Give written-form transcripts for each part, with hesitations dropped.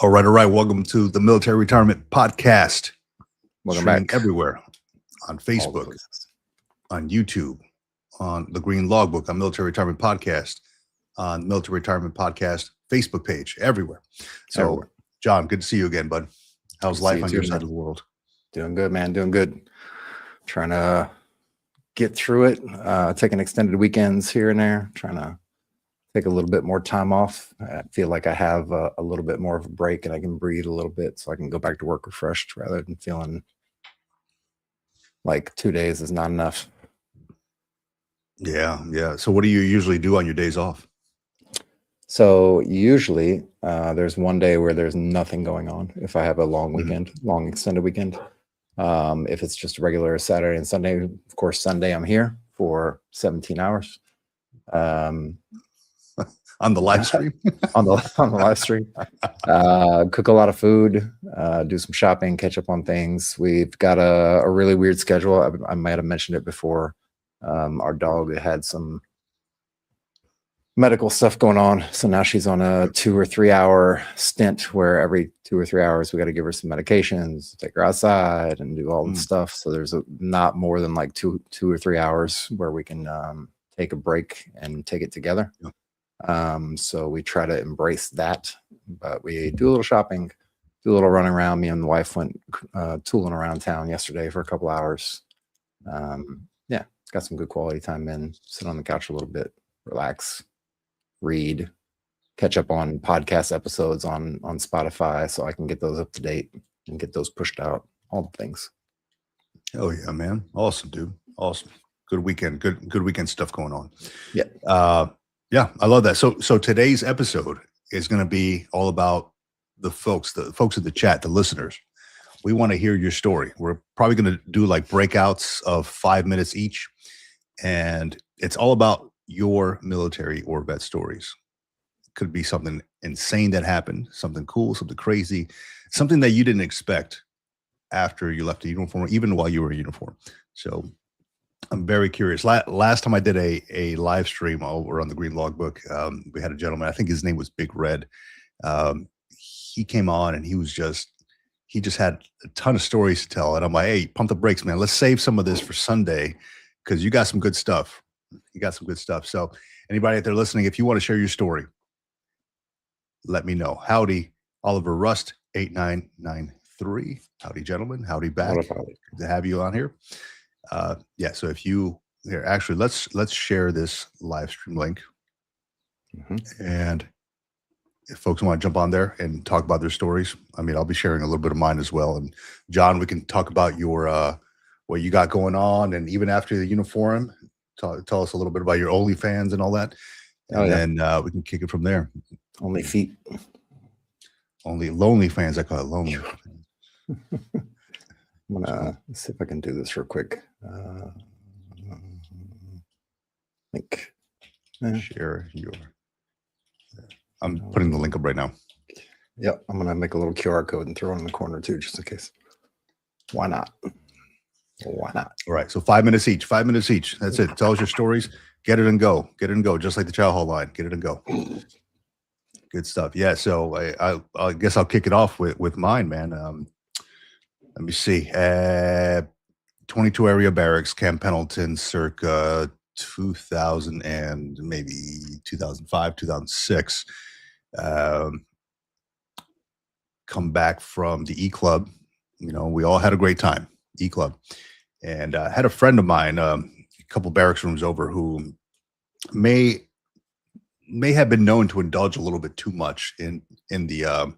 All right. Welcome to the Military Retirement Podcast. Welcome Streaming back. everywhere on Facebook, on YouTube, on the Green Logbook, on Military Retirement Podcast, on Military Retirement Podcast Facebook page, everywhere. So, Everywhere. John, good to see you again, bud. How's Good to life see you on too, your man. side of the world? Doing good, man. Doing good. Trying to get through it. Taking extended weekends here and there. Trying to take a little bit more time off. I feel like I have a little bit more of a break and I can breathe a little bit so I can go back to work refreshed rather than feeling like 2 days is not enough. Yeah. So what do you usually do on your days off? So usually there's one day where there's nothing going on. If I have a long weekend, long extended weekend. If it's just a regular Saturday and Sunday, of course, Sunday I'm here for 17 hours. On the live stream? on the live stream. Cook a lot of food, do some shopping, catch up on things. We've got a really weird schedule. I might have mentioned it before. Our dog had some medical stuff going on. So now she's on a 2 or 3 hour stint where every 2 or 3 hours we got to give her some medications, take her outside and do all the stuff. So there's not more than like two or 3 hours where we can take a break and take it together. Yeah. So we try to embrace that, but we do a little shopping, do a little running around. Me and the wife went tooling around town yesterday for a couple hours. Yeah, got some good quality time in, sit on the couch a little bit, relax, read, catch up on podcast episodes on Spotify so I can get those up to date and get those pushed out, all the things. Oh yeah, man. Awesome, dude. Awesome. Good weekend. Good weekend stuff going on. Yeah. Yeah, I love that. So today's episode is going to be all about the folks in the chat, the listeners. We want to hear your story. We're probably going to do like breakouts of 5 minutes each. And it's all about your military or vet stories. It could be something insane that happened, something cool, something crazy, something that you didn't expect after you left the uniform, or even while you were in uniform. So I'm very curious. Last time I did a live stream over on the Green Logbook, we had a gentleman, I think his name was Big Red. He came on and he just had a ton of stories to tell. And I'm like, hey, pump the brakes, man. Let's save some of this for Sunday because you got some good stuff. So anybody out there listening, if you want to share your story, let me know. Howdy, Oliver Rust, 8993. Howdy, gentlemen. Howdy back. Good to have you on here. Yeah, so if you here, actually let's share this live stream link. And if folks want to jump on there and talk about their stories, I mean, I'll be sharing a little bit of mine as well. And John, we can talk about your what you got going on, and even after the uniform, tell us a little bit about your OnlyFans and all that. And then we can kick it from there. Only feet. Only lonely fans, I call it lonely. I'm gonna see if I can do this real quick. Link. Share your. I'm putting the link up right now. Yep, I'm gonna make a little QR code and throw it in the corner too, just in case. Why not? Why not? All right, so 5 minutes each. 5 minutes each. That's it. Tell us your stories. Get it and go. Get it and go. Just like the chow hall line. Get it and go. Good stuff. Yeah. So I guess I'll kick it off with mine, man. Let me see. 22 area barracks, Camp Pendleton, circa 2000 and maybe 2005, 2006. Come back from the E Club. You know, we all had a great time. E Club, and had a friend of mine, a couple barracks rooms over, who may have been known to indulge a little bit too much in the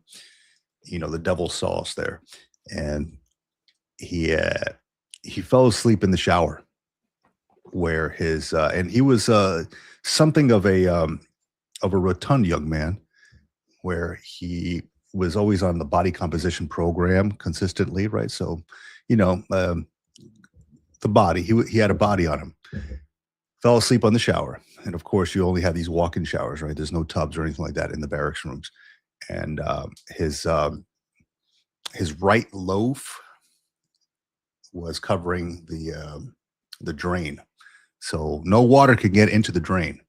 the devil's sauce there, and he fell asleep in the shower, where his and he was something of a rotund young man where he was always on the body composition program consistently, right? So, you know, the body, he had a body on him. Fell asleep on the shower. And of course, you only have these walk-in showers, right? There's no tubs or anything like that in the barracks rooms. And his right loaf was covering the drain, so no water could get into the drain.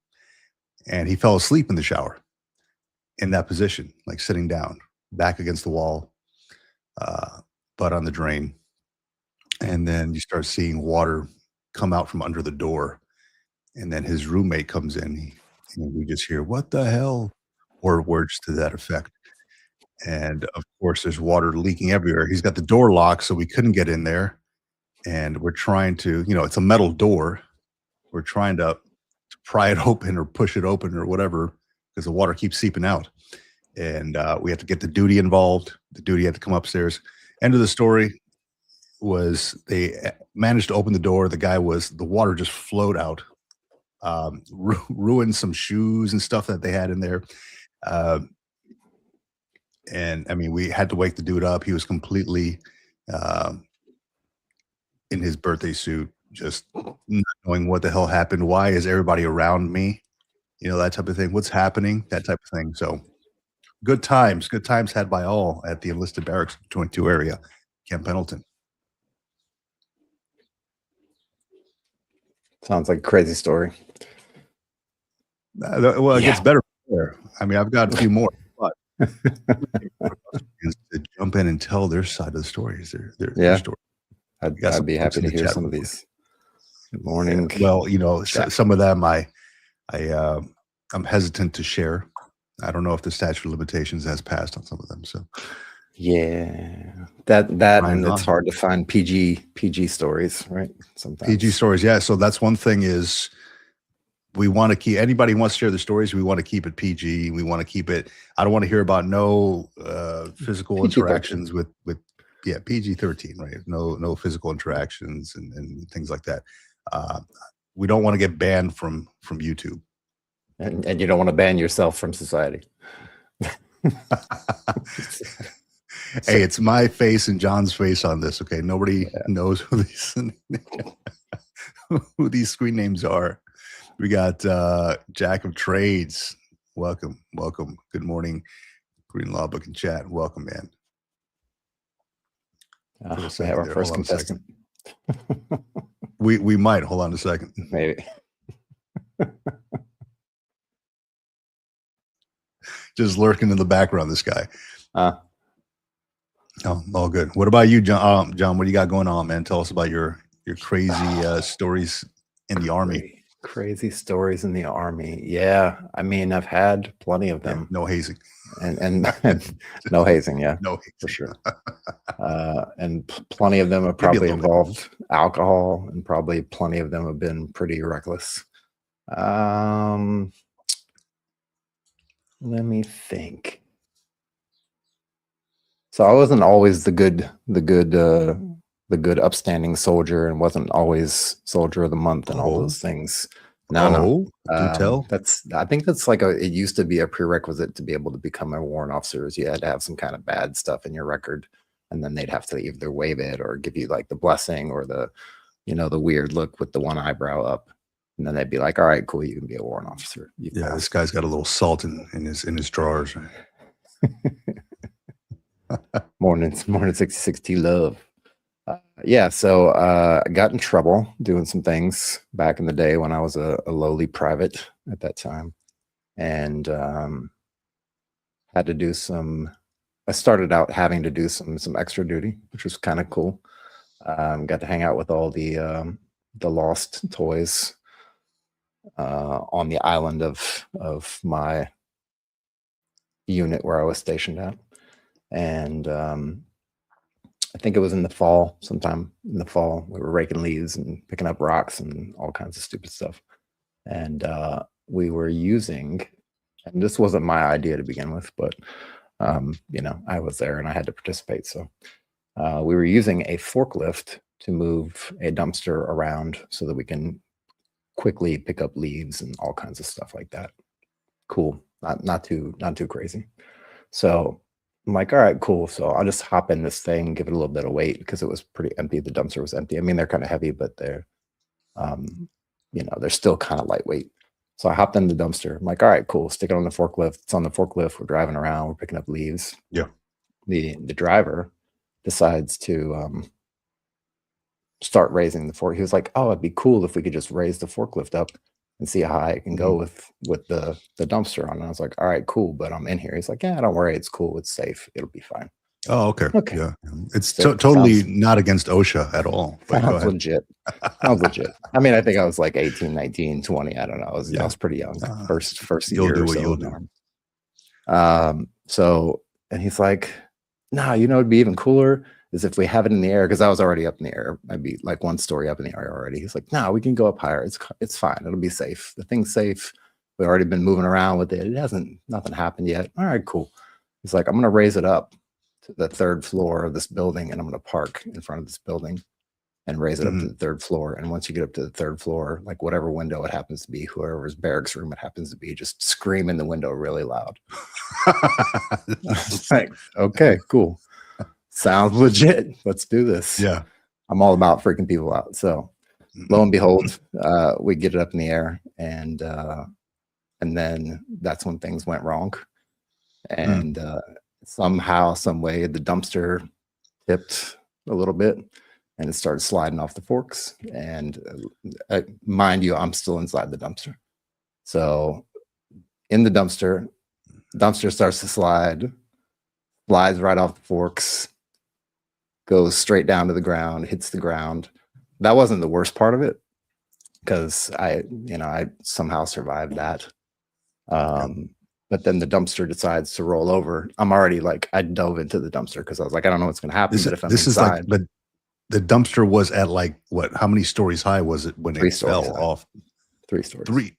And he fell asleep in the shower in that position, like sitting down, back against the wall, butt on the drain. And then you start seeing water come out from under the door. And then his roommate comes in, and we just hear, "What the hell?" Or words to that effect. And of course, there's water leaking everywhere. He's got the door locked, so we couldn't get in there. And we're trying to, you know, it's a metal door. We're trying to pry it open or push it open or whatever because the water keeps seeping out. And we had to get the duty involved. The duty had to come upstairs. End of the story was they managed to open the door. The water just flowed out, ruined some shoes and stuff that they had in there. And I mean, we had to wake the dude up. He was completely in his birthday suit, just not knowing what the hell happened. Why is everybody around me? You know, that type of thing. What's happening? That type of thing. So good times had by all at the enlisted barracks 22 area, Camp Pendleton. Sounds like a crazy story. Well, it gets better from there. I mean, I've got a few more, but to jump in and tell their side of the story. Their story. I'd be happy to hear some of these. Good morning. Yeah. Well, you know, some of them I'm hesitant to share. I don't know if the statute of limitations has passed on some of them. So yeah, that and it's hard to find PG stories, right? Sometimes PG stories, yeah. So that's one thing is we want to keep anybody who wants to share the stories. We want to keep it PG. We want to keep it. I don't want to hear about no physical PG-13. Interactions with PG-13, right? No physical interactions and things like that. We don't want to get banned from YouTube. And you don't want to ban yourself from society. Hey, it's my face and John's face on this. Okay, nobody knows who these screen names are. We got Jack of Trades. Welcome. Good morning, Green Law Book and Chat. Welcome, man. We have our first contestant. we might. Hold on a second. Maybe. Just lurking in the background, this guy. Oh, all good. What about you, John? John, what do you got going on, man? Tell us about your crazy stories in the Army. Crazy stories in the Army. Yeah, I mean, I've had plenty of them. Yeah, no hazing. And no hazing. Yeah, no hazing. For sure. And plenty of them have probably involved alcohol, and probably plenty of them have been pretty reckless. Let me think. So I wasn't always the good upstanding soldier, and wasn't always soldier of the month and all those things. No. Do tell. I think that's like it used to be a prerequisite to be able to become a warrant officer. Is you had to have some kind of bad stuff in your record, and then they'd have to either waive it or give you like the blessing or the weird look with the one eyebrow up. And then they'd be like, all right, cool, you can be a warrant officer. This guy's got a little salt in his drawers. Morning 66 T love. So I got in trouble doing some things back in the day when I was a lowly private at that time, and had to do I started out having to do some extra duty, which was kind of cool. Got to hang out with all the lost toys on the island of my unit where I was stationed at. And I think it was in the fall, sometime in the fall, we were raking leaves and picking up rocks and all kinds of stupid stuff. And we were using, and this wasn't my idea to begin with, but I was there and I had to participate. So we were using a forklift to move a dumpster around so that we can quickly pick up leaves and all kinds of stuff like that. Cool. Not too crazy. So I'm like, all right, cool. So I'll just hop in this thing, give it a little bit of weight because it was pretty empty. The dumpster was empty. I mean, they're kind of heavy, but they're, they're still kind of lightweight. So I hopped in the dumpster. I'm like, all right, cool. Stick it on the forklift. It's on the forklift. We're driving around. We're picking up leaves. Yeah. The driver decides to start raising the fork. He was like, oh, it'd be cool if we could just raise the forklift up and see how high it can go with the dumpster on. And I was like, all right, cool. But I'm in here. He's like, yeah, don't worry. It's cool. It's safe. It'll be fine. Oh, okay. Okay. Yeah. It's totally not against OSHA at all. But Sounds legit. Sounds legit. I mean, I think I was like 18, 19, 20. I don't know. I was pretty young. First you'll year do or what so. you'll do. So, and he's like, nah, it'd be even cooler is if we have it in the air, because I was already up in the air. I'd be like 1 story up in the air already. He's like, no, we can go up higher. It's fine. It'll be safe. The thing's safe. We've already been moving around with it. Nothing happened yet. All right, cool. He's like, I'm going to raise it up to the 3rd floor of this building, and I'm going to park in front of this building and raise it up to the 3rd floor. And once you get up to the 3rd floor, like whatever window it happens to be, whoever's barracks room it happens to be, just scream in the window really loud. Like, okay, cool. Sounds legit. Let's do this. Yeah. I'm all about freaking people out. So lo and behold, we get it up in the air, and then that's when things went wrong. And somehow, some way, the dumpster tipped a little bit, and it started sliding off the forks. And mind you, I'm still inside the dumpster. So in the dumpster starts to slide, flies right off the forks, goes straight down to the ground, hits the ground. That wasn't the worst part of it, because I somehow survived that. But then the dumpster decides to roll over. I'm already like, I dove into the dumpster because I was like, I don't know what's going to happen. But if I'm inside, but the dumpster was at like what? How many stories high was it when it fell off? 3 stories. 3.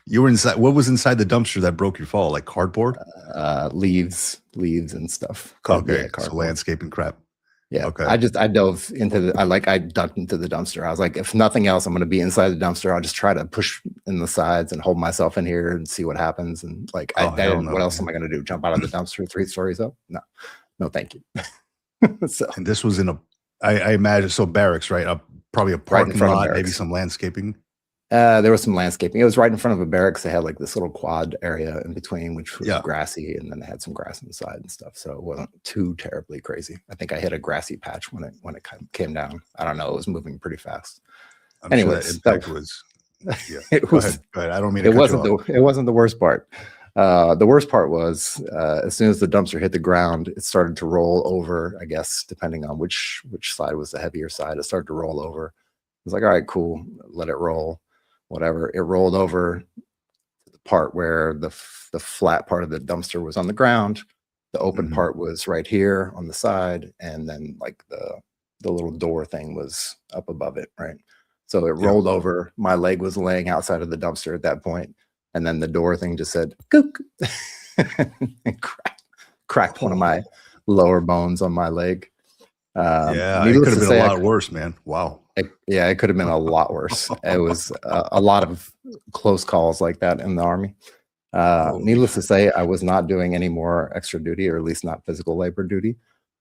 You were inside. What was inside the dumpster that broke your fall? Like cardboard? Leaves and stuff. Okay, so landscaping crap. Yeah. Okay. I dove into I ducked into the dumpster. I was like, if nothing else, I'm going to be inside the dumpster. I'll just try to push in the sides and hold myself in here and see what happens. And like, what else am I going to do? Jump out of the dumpster 3 stories up? No, thank you. So, and this was in I imagine, so barracks, right? Probably a parking lot, maybe some landscaping. There was some landscaping. It was right in front of a barracks. They had like this little quad area in between, which was grassy, and then they had some grass on the side and stuff. So it wasn't too terribly crazy. I think I hit a grassy patch when it came down. I don't know. It was moving pretty fast. Anyways, that was. Yeah. It Go was. ahead. I don't mean. It wasn't the worst part. The worst part was as soon as the dumpster hit the ground, it started to roll over. I guess depending on which side was the heavier side, it started to roll over. I was like, all right, cool, let it roll. Whatever, it rolled over to the part where the flat part of the dumpster was on the ground. The open part was right here on the side, and then like the little door thing was up above it, right? So it rolled over. My leg was laying outside of the dumpster at that point, and then the door thing just said "gook" and cracked one of my lower bones on my leg. It could have been a lot worse, man. Wow. It could have been a lot worse. It was a lot of close calls like that in the Army. Needless to say, I was not doing any more extra duty, or at least not physical labor duty.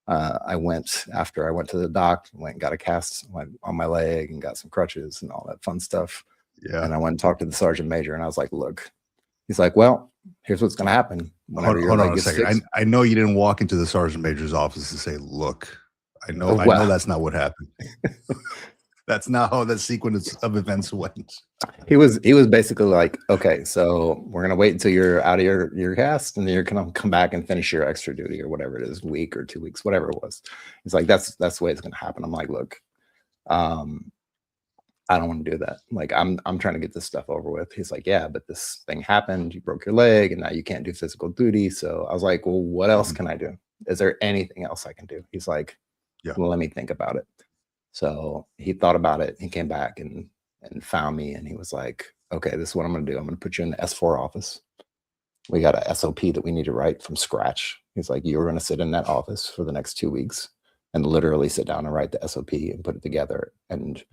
After I went to the doc, went and got a cast on my leg and got some crutches and all that fun stuff. Yeah. And I went and talked to the sergeant major, and I was like, look, he's like, well, here's what's going to happen. Hold on a second. I know you didn't walk into the sergeant major's office and say, look, I know that's not what happened. That's not how that sequence of events went. He was basically like, okay, so we're gonna wait until you're out of your cast, and then you're gonna come back and finish your extra duty or whatever it is, week or 2 weeks, whatever it was. He's like, that's the way it's gonna happen. I'm like, look, I don't want to do that. Like, I'm trying to get this stuff over with. He's like, yeah, but this thing happened. You broke your leg, and now you can't do physical duty. So I was like, well, what else can I do? Is there anything else I can do? He's like, well, let me think about it. So he thought about it. He came back and found me, and he was like, okay, this is what I'm going to do. I'm going to put you in the S4 office. We got a SOP that we need to write from scratch. He's like, you're going to sit in that office for the next 2 weeks and literally sit down and write the SOP and put it together and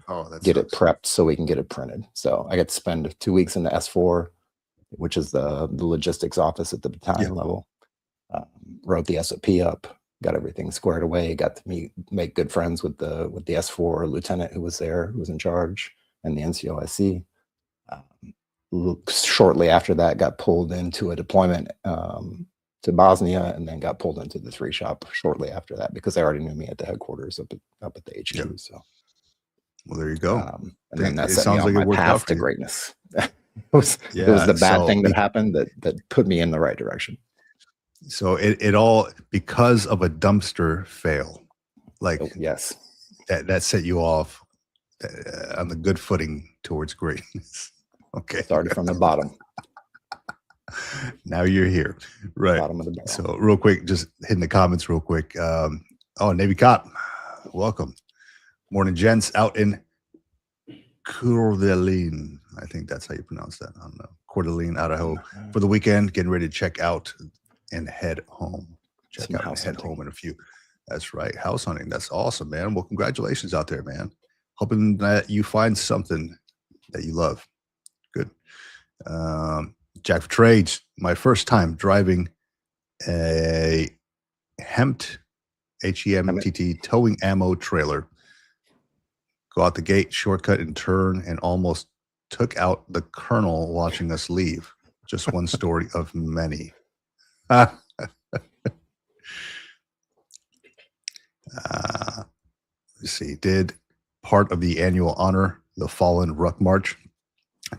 get it prepped so we can get it printed. So I got to spend 2 weeks in the S4, which is the logistics office at the battalion level. Wrote the SOP up, got everything squared away, got to make good friends with the S4 lieutenant who was there, who was in charge, and the NCOIC. Shortly after that, got pulled into a deployment to Bosnia, and then got pulled into the 3 shop shortly after that because they already knew me at the headquarters up at the HQ. Yeah. So, well, there you go. And then that It set me sounds on like it my worked out path for to you. greatness. It was the bad thing that happened that put me in the right direction. So it all because of a dumpster fail, like yes, that set you off on the good footing towards greatness. Okay, started from the bottom. Now you're here, right? Bottom of the barrel. So real quick, just hitting the comments real quick. Oh, Navy Cop, welcome. Morning, gents, out in Coeur d'Alene. I think that's how you pronounce that. I don't know. Coeur d'Alene, Idaho, for the weekend. Getting ready to check out and head home. Check out and head home in a few. That's right, house hunting. That's awesome, man. Well, congratulations out there, man. Hoping that you find something that you love. Good. Jack for Trades. My first time driving a Hempt, H-E-M-T-T, towing ammo trailer. Go out the gate, shortcut and turn, and almost took out the colonel watching us leave. Just one story of many. Let's see. Did part of the annual honor the Fallen Ruck March.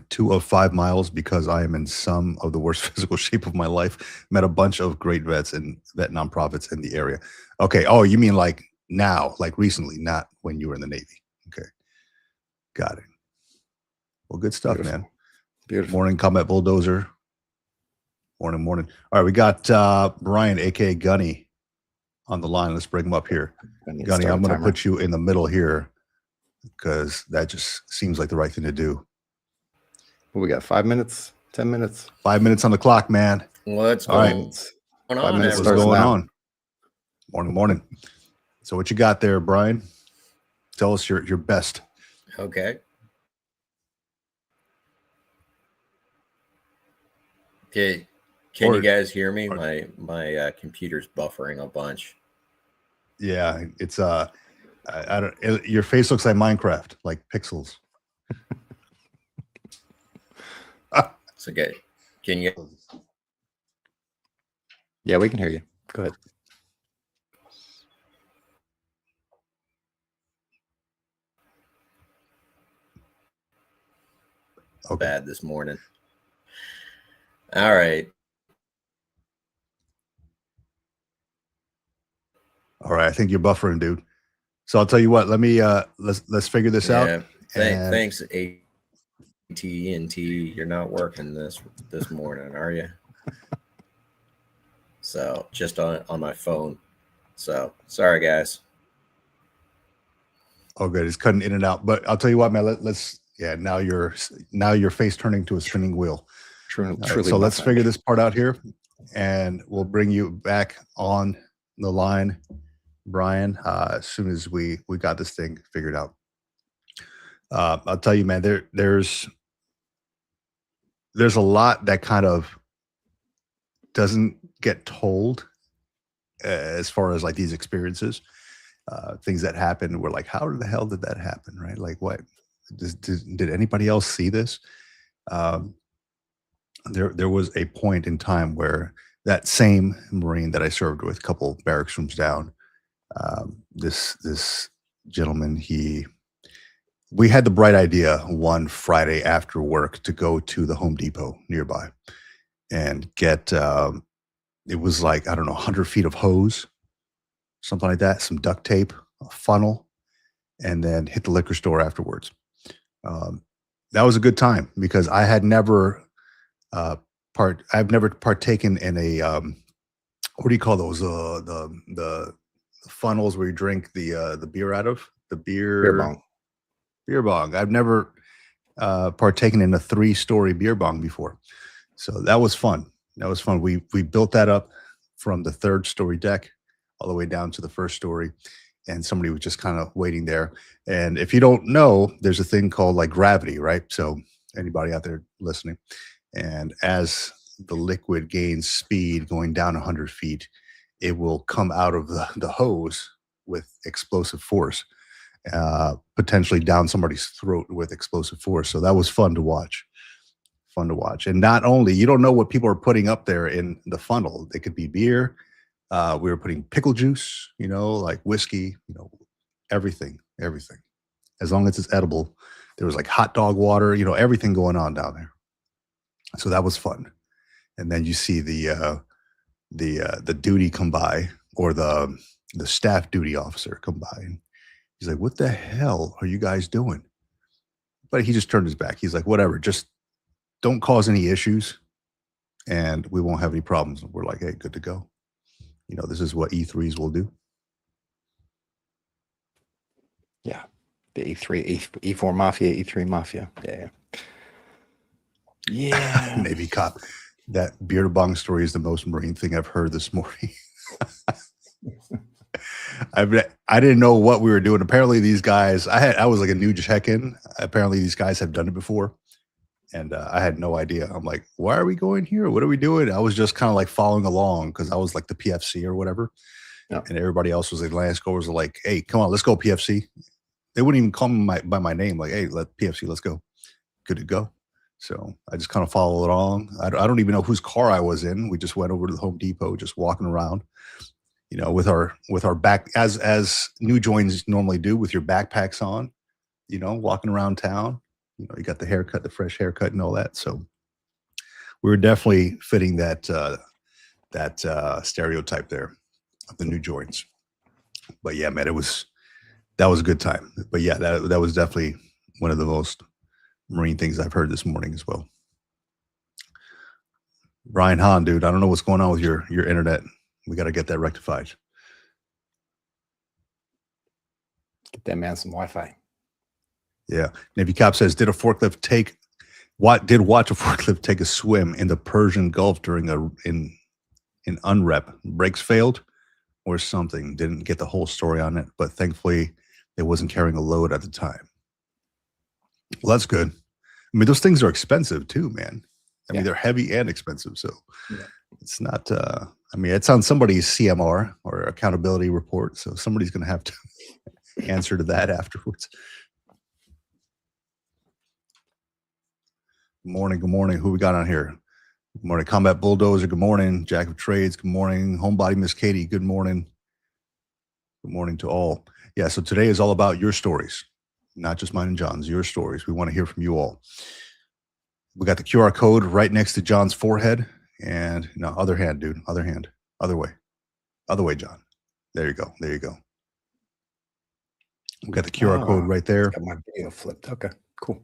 2 of 5 miles because I am in some of the worst physical shape of my life. Met a bunch of great vets and vet nonprofits in the area. Okay. Oh, you mean like now, like recently, not when you were in the Navy. Okay. Got it. Well, good stuff, Beautiful. Man. Beautiful. Morning, Combat Bulldozer. Morning. All right, we got Brian, aka Gunny, on the line. Let's bring him up here. Gunny, I'm going to put you in the middle here because that just seems like the right thing to do. We got 5 minutes, 10 minutes. 5 minutes on the clock, man. What's All going right. on? 5 minutes What's starts going now. on? Morning. So what you got there, Brian? Tell us your best. Okay. Okay. Can you guys hear me? My computer's buffering a bunch. Yeah, it's I don't. Your face looks like Minecraft, like pixels. It's okay. Can you? Yeah, we can hear you. Go ahead. Okay. Bad this morning. All right. I think you're buffering, dude. So I'll tell you what. Let me let's figure this out. Thanks, AT&T. You're not working this morning, are you? So just on my phone. So sorry, guys. Oh, good. It's cutting in and out. But I'll tell you what, man. Let's. Yeah. Now your face turning to a spinning wheel. Truly. So let's figure this part out here, and we'll bring you back on the line, Brian, as soon as we got this thing figured out. I'll tell you, man. There's a lot that kind of doesn't get told as far as like these experiences, things that happen. We're like, how the hell did that happen, right? Like, what did anybody else see this? There was a point in time where that same Marine that I served with, a couple barracks rooms down, this gentleman, we had the bright idea one Friday after work to go to the Home Depot nearby and get, it was like, I don't know, 100 feet of hose, something like that, some duct tape, a funnel, and then hit the liquor store afterwards. That was a good time because I had never I've never partaken in a what do you call those, the funnels where you drink the beer out of, the beer bong. I've never partaken in a 3-story beer bong before, so that was fun. We built that up from the 3rd story deck all the way down to the 1st story, and somebody was just kind of waiting there. And if you don't know, there's a thing called like gravity, right? So anybody out there listening, and as the liquid gains speed going down 100 feet, it will come out of the hose with explosive force, potentially down somebody's throat with explosive force. So that was fun to watch. Fun to watch. And not only, you don't know what people are putting up there in the funnel. It could be beer. We were putting pickle juice, like whiskey, everything. As long as it's edible. There was like hot dog water, everything going on down there. So that was fun. And then you see the duty come by, or the staff duty officer come by, and he's like, "What the hell are you guys doing?" But he just turned his back. He's like, "Whatever, just don't cause any issues, and we won't have any problems." We're like, "Hey, good to go." This is what E3s will do. Yeah. The E3, E4 Mafia, E3 Mafia. Yeah. Yeah. Navy cop. That beer bong story is the most Marine thing I've heard this morning. I didn't know what we were doing. Apparently these guys, I was like a new check-in. Apparently these guys have done it before. And I had no idea. I'm like, why are we going here? What are we doing? I was just kind of like following along because I was like the PFC or whatever. Yep. And everybody else was like, Lance Goers were like, "Hey, come on, let's go PFC." They wouldn't even call me by my name. Like, "Hey, PFC, let's go." Good to go. So I just kind of followed along. I don't even know whose car I was in. We just went over to the Home Depot, just walking around, with our back, as new joins normally do, with your backpacks on, walking around town. You got the haircut, the fresh haircut, and all that. So we were definitely fitting that stereotype there of the new joins. But yeah, man, that was a good time. But yeah, that was definitely one of the most Marine things I've heard this morning as well. Brian Hahn, dude, I don't know what's going on with your internet. We got to get that rectified. Get that man some Wi-Fi. Yeah. Navy Cop says, did watch a forklift take a swim in the Persian Gulf during in unrep? Brakes failed or something. Didn't get the whole story on it, but thankfully it wasn't carrying a load at the time. Well, that's good. I mean, those things are expensive too, man. I mean, they're heavy and expensive. So it's not, it's on somebody's CMR or accountability report. So somebody's going to have to answer to that afterwards. Good morning. Who we got on here? Good morning, Combat Bulldozer. Good morning, Jack of Trades. Good morning, Homebody Miss Katie. Good morning. Good morning to all. Yeah, so today is all about your stories, not just mine and John's, your stories. We want to hear from you all. We got the QR code right next to John's forehead. And no, other hand, dude. Other hand. Other way. Other way, John. There you go. There you go. We got the QR code right there. Got my video flipped. Okay, cool.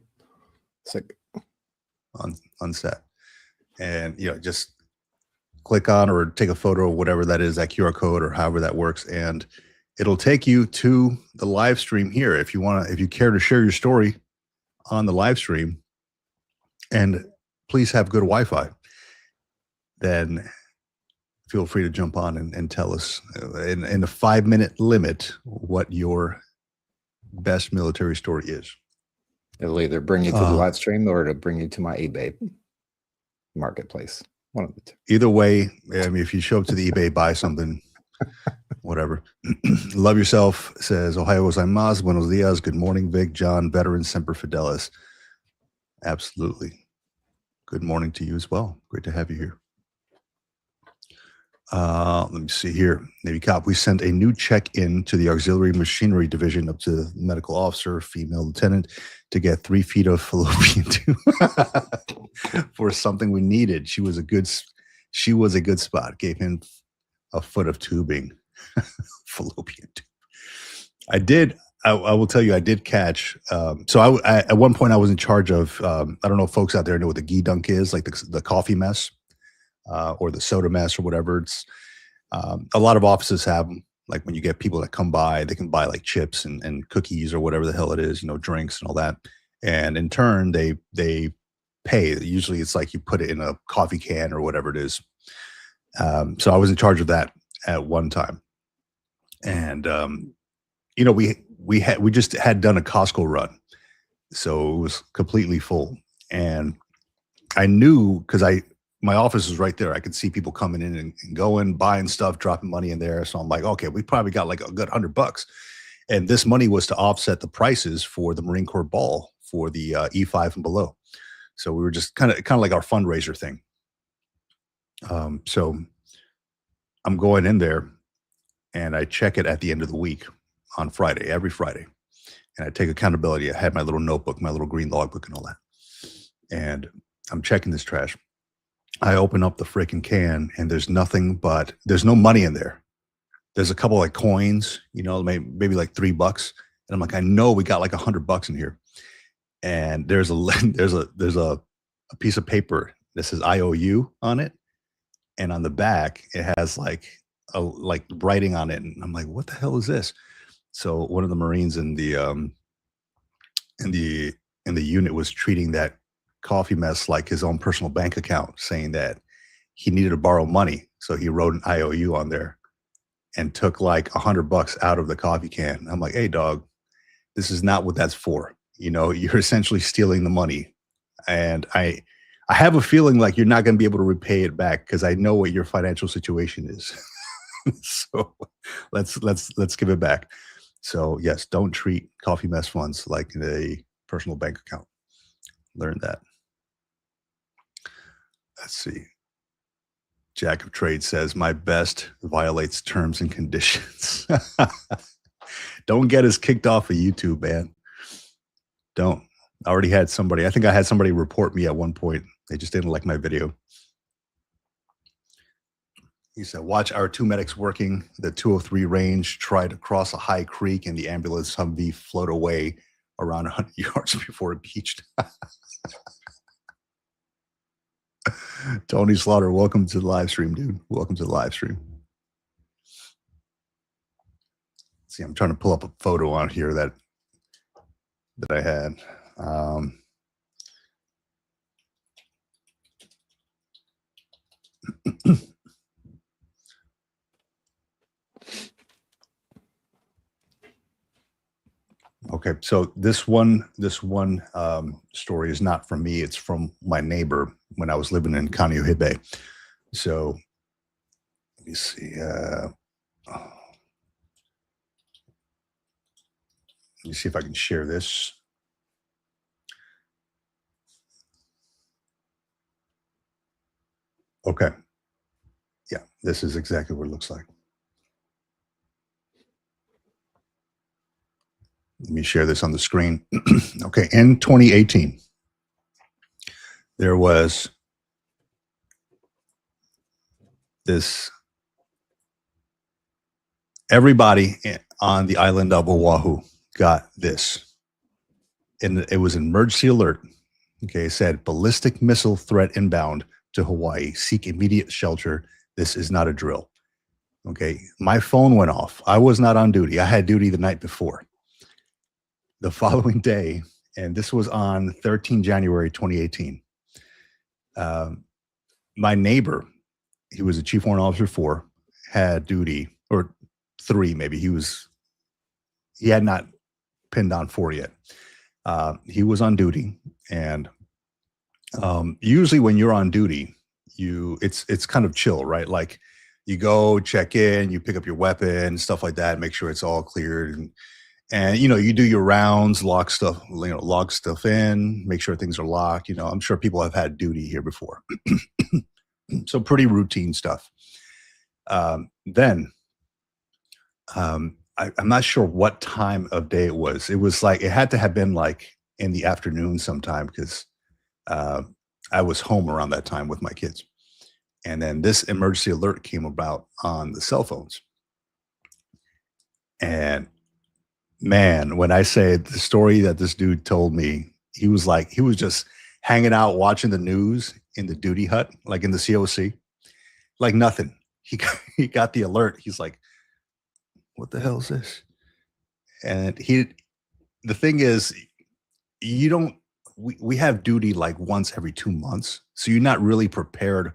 Sick. On set. And just click on or take a photo of whatever that is, that QR code or however that works, and it'll take you to the live stream here. If you care to share your story on the live stream, and please have good Wi-Fi, then feel free to jump on and tell us in a 5-minute limit what your best military story is. It'll either bring you to the live stream or it'll bring you to my eBay marketplace. One of the two. Either way, I mean, if you show up to the eBay, buy something, whatever. Love yourself, says Ohio gozaimasu, buenos dias, good morning, Vic, John, veteran, semper fidelis. Absolutely. Good morning to you as well. Great to have you here. Let me see here. Navy Cop, we sent a new check-in to the Auxiliary Machinery Division up to the medical officer, female lieutenant, to get 3 feet of fallopian tube for something we needed. She was a good spot. Gave him a foot of tubing. Fallopian tube. I will tell you, I did catch. So I at one point I was in charge of, I don't know if folks out there know what the ghee dunk is, like the coffee mess. Or the soda mess or whatever. It's a lot of offices have them. Like when you get people that come by, they can buy like chips and cookies or whatever the hell it is, drinks and all that. And in turn, they pay. Usually it's like you put it in a coffee can or whatever it is. So I was in charge of that at one time. And, we just had done a Costco run. So it was completely full. And I knew, because I my office is right there. I could see people coming in and going, buying stuff, dropping money in there. So I'm like, okay, we probably got like a good $100. And this money was to offset the prices for the Marine Corps ball for the E5 and below. So we were just kind of like our fundraiser thing. So I'm going in there and I check it at the end of the week on Friday, every Friday. And I take accountability. I had my little notebook, my little green logbook and all that. And I'm checking this trash. I open up the freaking can and there's nothing but, there's no money in there. There's a couple like coins, you know, maybe like $3. And I'm like, I know we got like $100 in here. And there's a piece of paper that says IOU on it. And on the back, it has like writing on it. And I'm like, what the hell is this? So one of the Marines in the unit was treating that coffee mess like his own personal bank account, saying that he needed to borrow money. So he wrote an IOU on there and took like $100 out of the coffee can. I'm like, hey dog, this is not what that's for. You know, you're essentially stealing the money. And I have a feeling like you're not going to be able to repay it back because I know what your financial situation is. So let's give it back. So yes, don't treat coffee mess funds like a personal bank account. Learn that. Let's see. Jack of Trades says, my best violates terms and conditions. Don't get us kicked off of YouTube, man. Don't. I already had somebody, I think I had somebody report me at one point. They just didn't like my video. He said, watch our two medics working the 203 range, try to cross a high creek and the ambulance Humvee float away around 100 yards before it beached. Tony Slaughter, welcome to the live stream, dude. Welcome to the live stream. See, I'm trying to pull up a photo on here that I had. Okay, so this one story is not from me. It's from my neighbor when I was living in Kaneohe. So let me see. Let me see if I can share this. Okay. Yeah, this is exactly what it looks like. Let me share this on the screen. Okay, in 2018, there was this, everybody on the island of Oahu got this. And it was an emergency alert. Okay, it said ballistic missile threat inbound to Hawaii. Seek immediate shelter. This is not a drill. Okay, my phone went off. I was not on duty. I had duty the night before. The following day, and this was on 13 January 2018, my neighbor, he was a Chief Warrant Officer 4, had duty, or 3 maybe. He had not pinned on 4 yet. He was on duty, and usually when you're on duty, it's kind of chill, right? Like you go check in, you pick up your weapon, stuff like that, make sure it's all cleared, and you know, you do your rounds, log stuff in, make sure things are locked. You know, I'm sure people have had duty here before. So pretty routine stuff. Then I'm not sure what time of day it was. It was like, it had to have been like in the afternoon sometime because I was home around that time with my kids. And then this emergency alert came about on the cell phones. And man, when I say the story that this dude told me, he was just hanging out watching the news in the duty hut, like in the COC, like nothing. He got the alert. He's like, what the hell is this? And the thing is, we have duty like once every 2 months. So you're not really prepared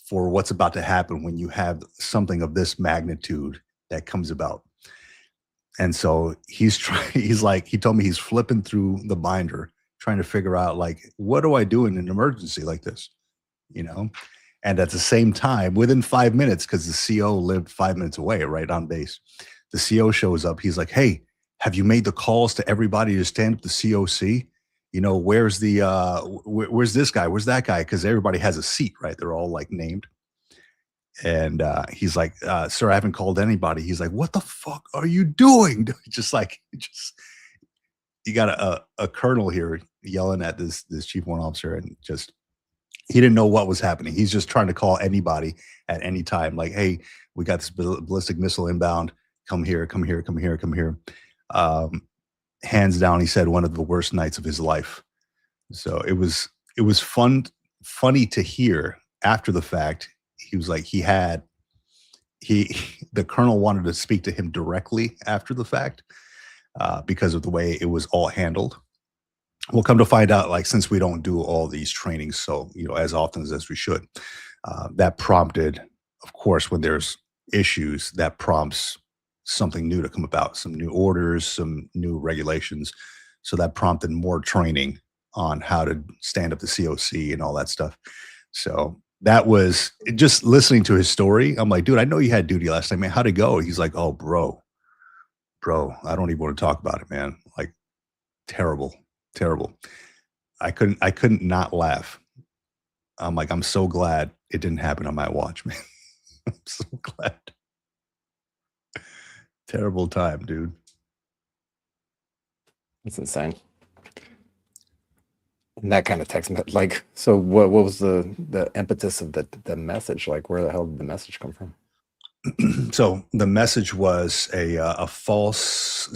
for what's about to happen when you have something of this magnitude that comes about. And so he told me he's flipping through the binder, trying to figure out like, what do I do in an emergency like this? You know? And at the same time, within 5 minutes, because the CO lived 5 minutes away, right on base, the CO shows up. He's like, "Hey, have you made the calls to everybody to stand up the COC? You know, where's the where's this guy? Where's that guy? Because everybody has a seat, right? They're all like named." And he's like, "Sir, I haven't called anybody." He's like, "What the fuck are you doing?" just you got a colonel here yelling at this chief warrant officer, and just he didn't know what was happening. He's just trying to call anybody at any time, like, "Hey, we got this ballistic missile inbound. Come here, come here, come here, come here." Hands down, he said one of the worst nights of his life. So it was funny to hear after the fact. He was like, the colonel wanted to speak to him directly after the fact because of the way it was all handled. We'll come to find out, like, since we don't do all these trainings, so, as often as we should, that prompted, of course, when there's issues, that prompts something new to come about, some new orders, some new regulations. So that prompted more training on how to stand up the COC and all that stuff. So that was just listening to his story. I'm like, "Dude, I know you had duty last night, man. How'd it go?" He's like, "Oh, bro, I don't even want to talk about it, man. Like, terrible. I couldn't not laugh." I'm like, "I'm so glad it didn't happen on my watch, man." I'm so glad. Terrible time, dude. That's insane. And that kind of text, like, so what was the impetus of the message? Like, where the hell did the message come from? So the message was a false.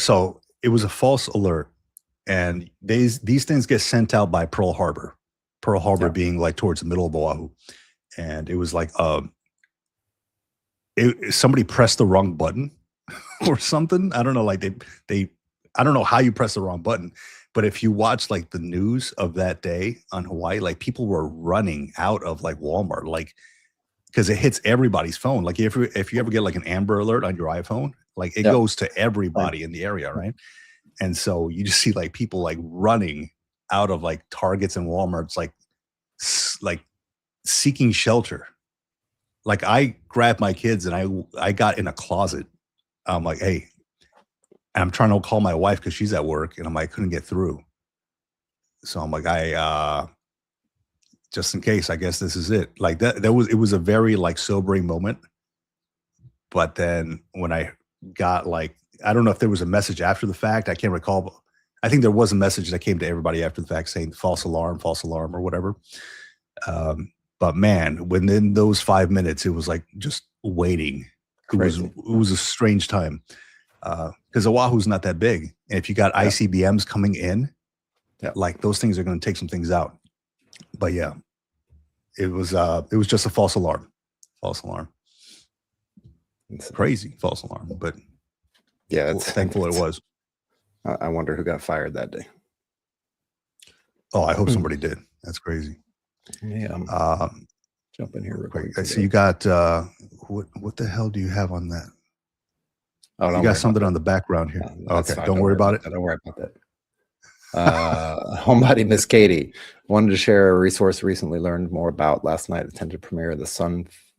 So it was a false alert, and these things get sent out by Pearl Harbor. Pearl Harbor Yeah. being like towards the middle of Oahu, and it was like somebody pressed the wrong button or something. I don't know. Like they I don't know how you press the wrong button, but if you watch like the news of that day on Hawaii, like people were running out of like Walmart, like, because it hits everybody's phone. Like if you ever get like an Amber Alert on your iPhone, like it Yep. goes to everybody in the area, right? And so you just see like people like running out of like Targets and Walmarts, like seeking shelter. Like I grabbed my kids and I got in a closet. I'm like, "Hey," and I'm trying to call my wife because she's at work, and I'm like, I couldn't get through. So I'm like, just in case, I guess this is it. Like it was a very like sobering moment. But then when I got like, I don't know if there was a message after the fact. I can't recall. But I think there was a message that came to everybody after the fact saying false alarm, or whatever. But man, within those 5 minutes, it was like just waiting. Crazy. It was a strange time because Oahu's not that big. And if you got ICBMs coming in, like those things are going to take some things out. But yeah, it was just a false alarm. Crazy false alarm. But yeah, it's thankful it was. I wonder who got fired that day. Oh, I hope somebody did. That's crazy. Yeah. Jump in here real quick. So you got what the hell do you have on that? Oh, you got something on the background here. Okay, don't worry about it. Don't worry about that. Homebody Miss Katie wanted to share a resource recently learned more about last night. Attended premiere of the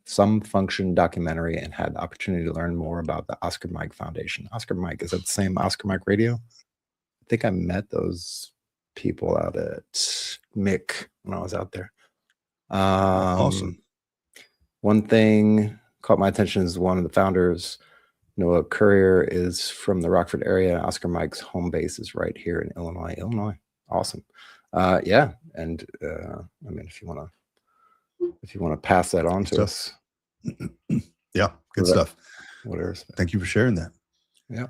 Some Function documentary and had the opportunity to learn more about the Oscar Mike Foundation. Oscar Mike, is that the same Oscar Mike Radio? I think I met those people out at Mick when I was out there. Awesome. One thing caught my attention is one of the founders, Noah Courier, is from the Rockford area. Oscar Mike's home base is right here in Illinois. Awesome. Yeah. And I mean, if you want to pass that on to us. Yeah, good stuff. Whatever. Thank you for sharing that. Yeah.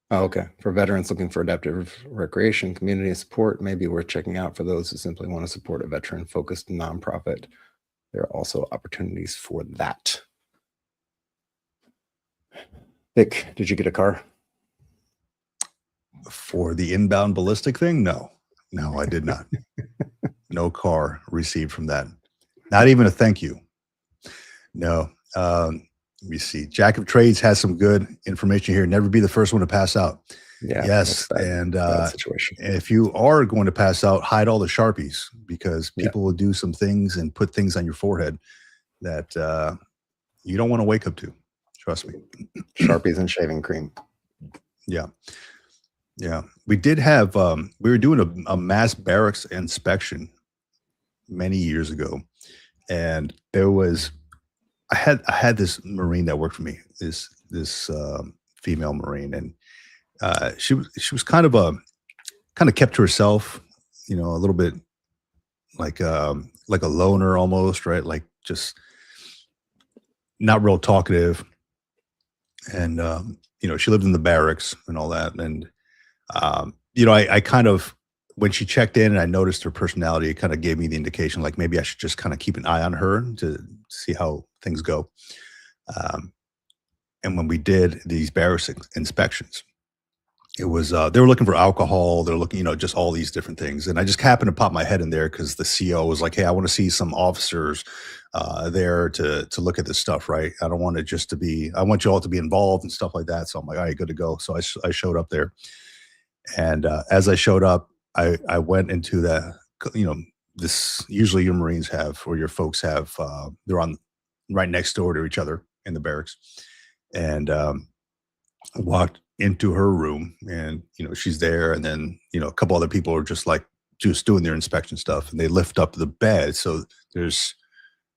Okay. For veterans looking for adaptive recreation, community support, maybe worth checking out. For those who simply want to support a veteran-focused nonprofit, there are also opportunities for that. Vic, did you get a car? For the inbound ballistic thing? No, I did not. No car received from that. Not even a thank you. No. Let me see. Jack of Trades has some good information here. Never be the first one to pass out. Yeah. Yes. That's And bad situation. if you are going to pass out, hide all the Sharpies because Yeah. people will do some things and put things on your forehead that you don't want to wake up to. Trust me. Sharpies and shaving cream. Yeah. Yeah. We did have, we were doing a mass barracks inspection many years ago. And there was, I had this Marine that worked for me, this female Marine, and she was kind of kept to herself, a little bit like a loner almost, right? Like just not real talkative. And she lived in the barracks and all that. And I kind of, when she checked in and I noticed her personality, it kind of gave me the indication like maybe I should just kind of keep an eye on her to see how things go. And when we did these barracks inspections, it was they were looking for alcohol. They're looking, just all these different things. And I just happened to pop my head in there because the CO was like, "Hey, I want to see some officers there to look at this stuff, right? I don't want it just to be. I want you all to be involved and stuff like that." So I'm like, "All right, good to go." So I showed up there, and as I showed up, I went into this. Usually your Marines have or your folks have. They're on right next door to each other in the barracks, and I walked into her room and she's there, and then a couple other people are just doing their inspection stuff, and they lift up the bed, so there's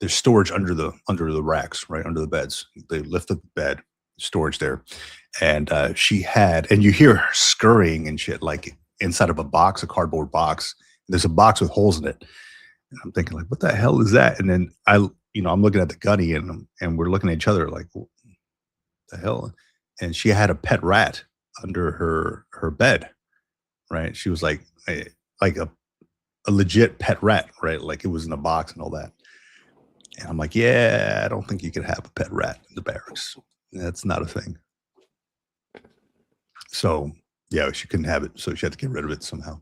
storage under the racks, right under the beds. They lift up the bed, storage there, and she had, and you hear her scurrying and shit like inside of a cardboard box. There's a box with holes in it, and I'm thinking like, what the hell is that? And then I'm looking at the gunny, and we're looking at each other like, what the hell? And she had a pet rat under her bed, right? She was like a legit pet rat, right? Like it was in a box and all that. And I'm like, yeah, I don't think you can have a pet rat in the barracks. That's not a thing. So yeah, she couldn't have it, so she had to get rid of it somehow.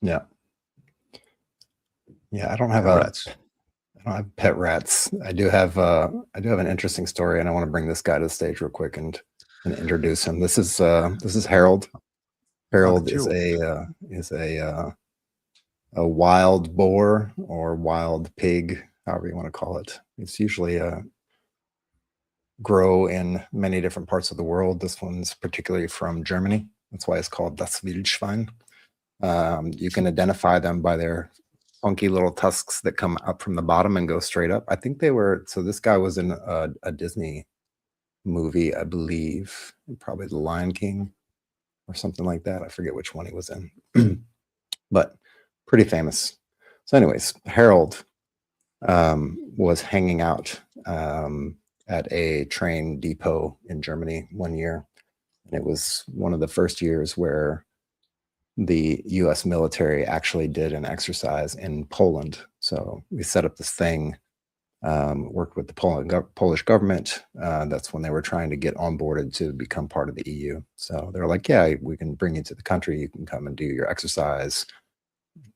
Yeah. Yeah, I don't have rats. I don't have pet rats. I do have an interesting story, and I want to bring this guy to the stage real quick and introduce him. This is Harold. Harold is a wild boar or wild pig, however you want to call it. It's usually grow in many different parts of the world. This one's particularly from Germany. That's why it's called das Wildschwein. You can identify them by their funky little tusks that come up from the bottom and go straight up. I think so this guy was in a Disney movie, I believe, probably The Lion King or something like that. I forget which one he was in, but pretty famous. So anyways, Harold was hanging out at a train depot in Germany one year. And it was one of the first years where the US military actually did an exercise in Poland. So we set up this thing, worked with the Polish government. That's when they were trying to get onboarded to become part of the EU. So they were like, yeah, we can bring you to the country. You can come and do your exercise,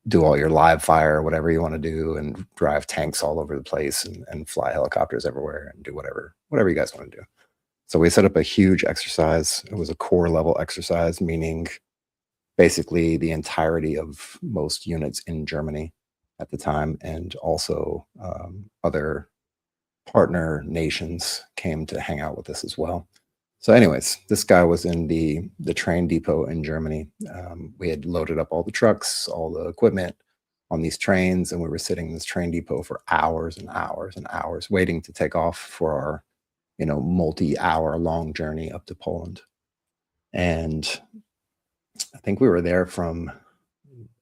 do all your live fire, whatever you want to do, and drive tanks all over the place and fly helicopters everywhere and do whatever you guys want to do. So we set up a huge exercise. It was a corps level exercise, meaning basically the entirety of most units in Germany at the time, and also other partner nations came to hang out with us as well. So anyways, this guy was in the train depot in Germany. We had loaded up all the trucks, all the equipment on these trains, and we were sitting in this train depot for hours and hours and hours waiting to take off for our multi-hour long journey up to Poland. And I think we were there from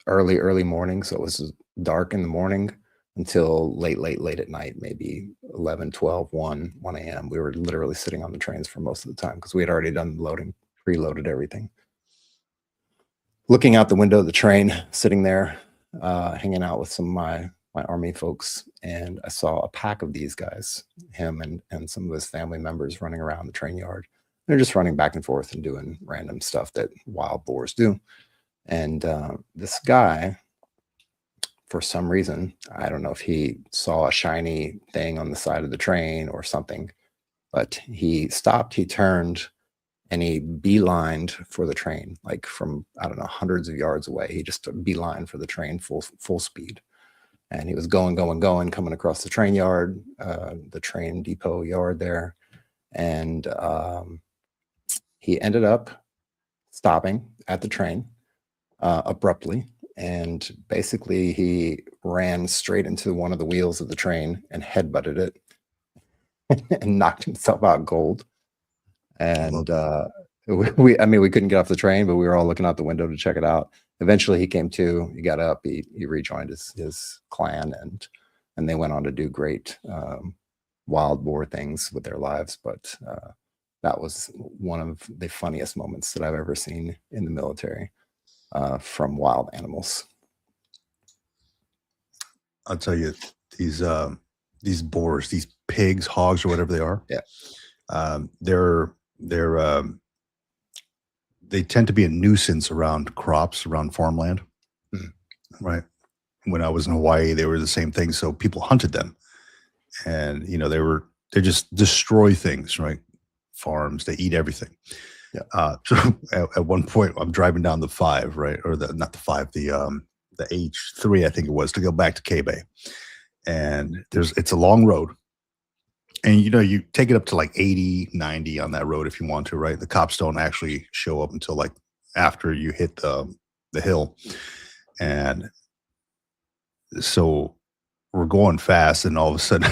early morning, so it was dark in the morning until late at night, maybe 11, 12, 1 a.m. We were literally sitting on the trains for most of the time because we had already done the loading, preloaded everything. Looking out the window of the train, sitting there, hanging out with some of my army folks, and I saw a pack of these guys, him and some of his family members, running around the train yard. They're just running back and forth and doing random stuff that wild boars do. And this guy, for some reason, I don't know if he saw a shiny thing on the side of the train or something, But he stopped, he turned, and he beelined for the train, like from, I don't know, hundreds of yards away. He just beelined for the train full speed. And he was going, coming across the train yard, the train depot yard there. And he ended up stopping at the train abruptly. And basically he ran straight into one of the wheels of the train and headbutted it and knocked himself out cold. And we couldn't get off the train, but we were all looking out the window to check it out. Eventually he came to, he got up, he rejoined his clan, and they went on to do great wild boar things with their lives. But that was one of the funniest moments that I've ever seen in the military from wild animals. I'll tell you, these boars, these pigs, hogs, or whatever they are. Yeah. They tend to be a nuisance around crops, around farmland. Mm-hmm. Right. When I was in Hawaii, they were the same thing. So people hunted them, and they just destroy things, right? Farms, they eat everything. Yeah. So at one point, I'm driving down the 5, right, or the H3, I think it was, to go back to K-Bay, and it's a long road. And, you take it up to like 80, 90 on that road if you want to, right? The cops don't actually show up until like after you hit the hill. And so we're going fast, and all of a sudden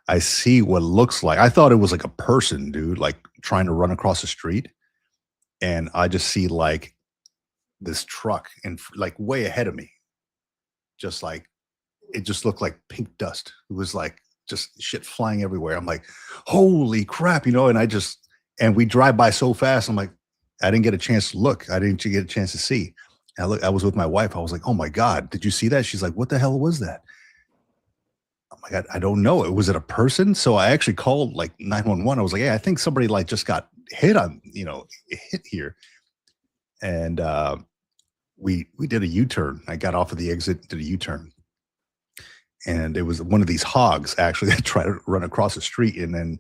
I see what looks like, I thought it was like a person, dude, like trying to run across the street. And I just see like this truck and like way ahead of me, just like, it just looked like pink dust. It was like just shit flying everywhere. I'm like, holy crap, and we drive by so fast. I'm like, I didn't get a chance to look. I didn't get a chance to see. I was with my wife. I was like, oh my God, did you see that? She's like, what the hell was that? Oh my God, I don't know. Was it a person? So I actually called like 911. I was like, hey, I think somebody like just got hit here. And we did a U-turn. I got off of the exit, did a U-turn. And it was one of these hogs actually that tried to run across the street. And then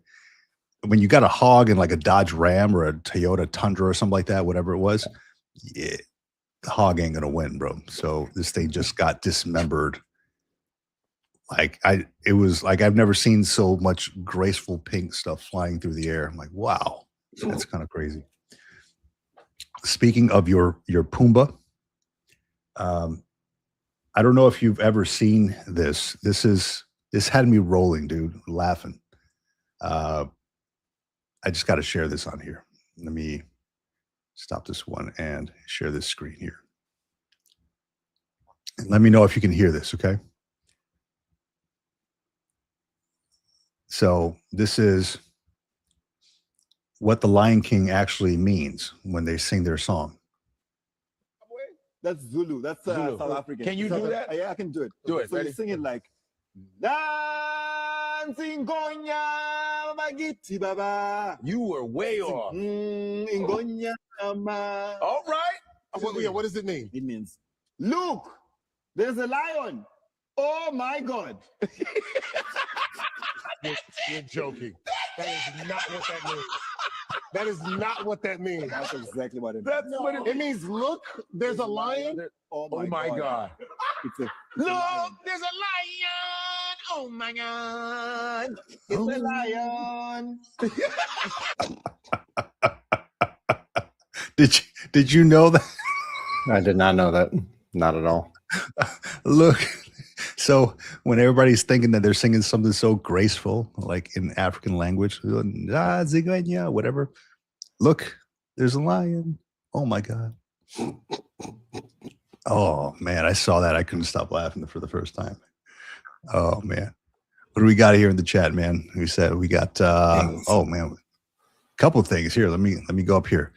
when you got a hog in like a Dodge Ram or a Toyota Tundra or something like that, whatever it was, the hog ain't gonna win, bro. So this thing just got dismembered. It was like I've never seen so much graceful pink stuff flying through the air. I'm like, wow, that's kind of crazy. Speaking of your Pumbaa, I don't know if you've ever seen this. This had me rolling, dude, laughing. I just got to share this on here. Let me stop this one and share this screen here. And let me know if you can hear this, okay? So this is what the Lion King actually means when they sing their song. That's Zulu. That's Zulu. South African. Can you do that? Yeah, I can do it. Do it. So you sing it like Dancing Gonya Magiti Baba. You were way off. Ingonya Ma. All right. What does it mean? It means, look, there's a lion. Oh my God. You're joking. That is not what that means. That is not what that means. That's exactly what it means. That's what it means. Look, there's a lion. Oh my God. Look, there's a lion. Oh my God. It's a lion. Did you know that? I did not know that. Not at all. Look, so when everybody's thinking that they're singing something so graceful, like in African language, whatever. Look, there's a lion. Oh my God. Oh man, I saw that. I couldn't stop laughing for the first time. Oh man. What do we got here in the chat, man? We said we got oh man, a couple of things here. Let me go up here.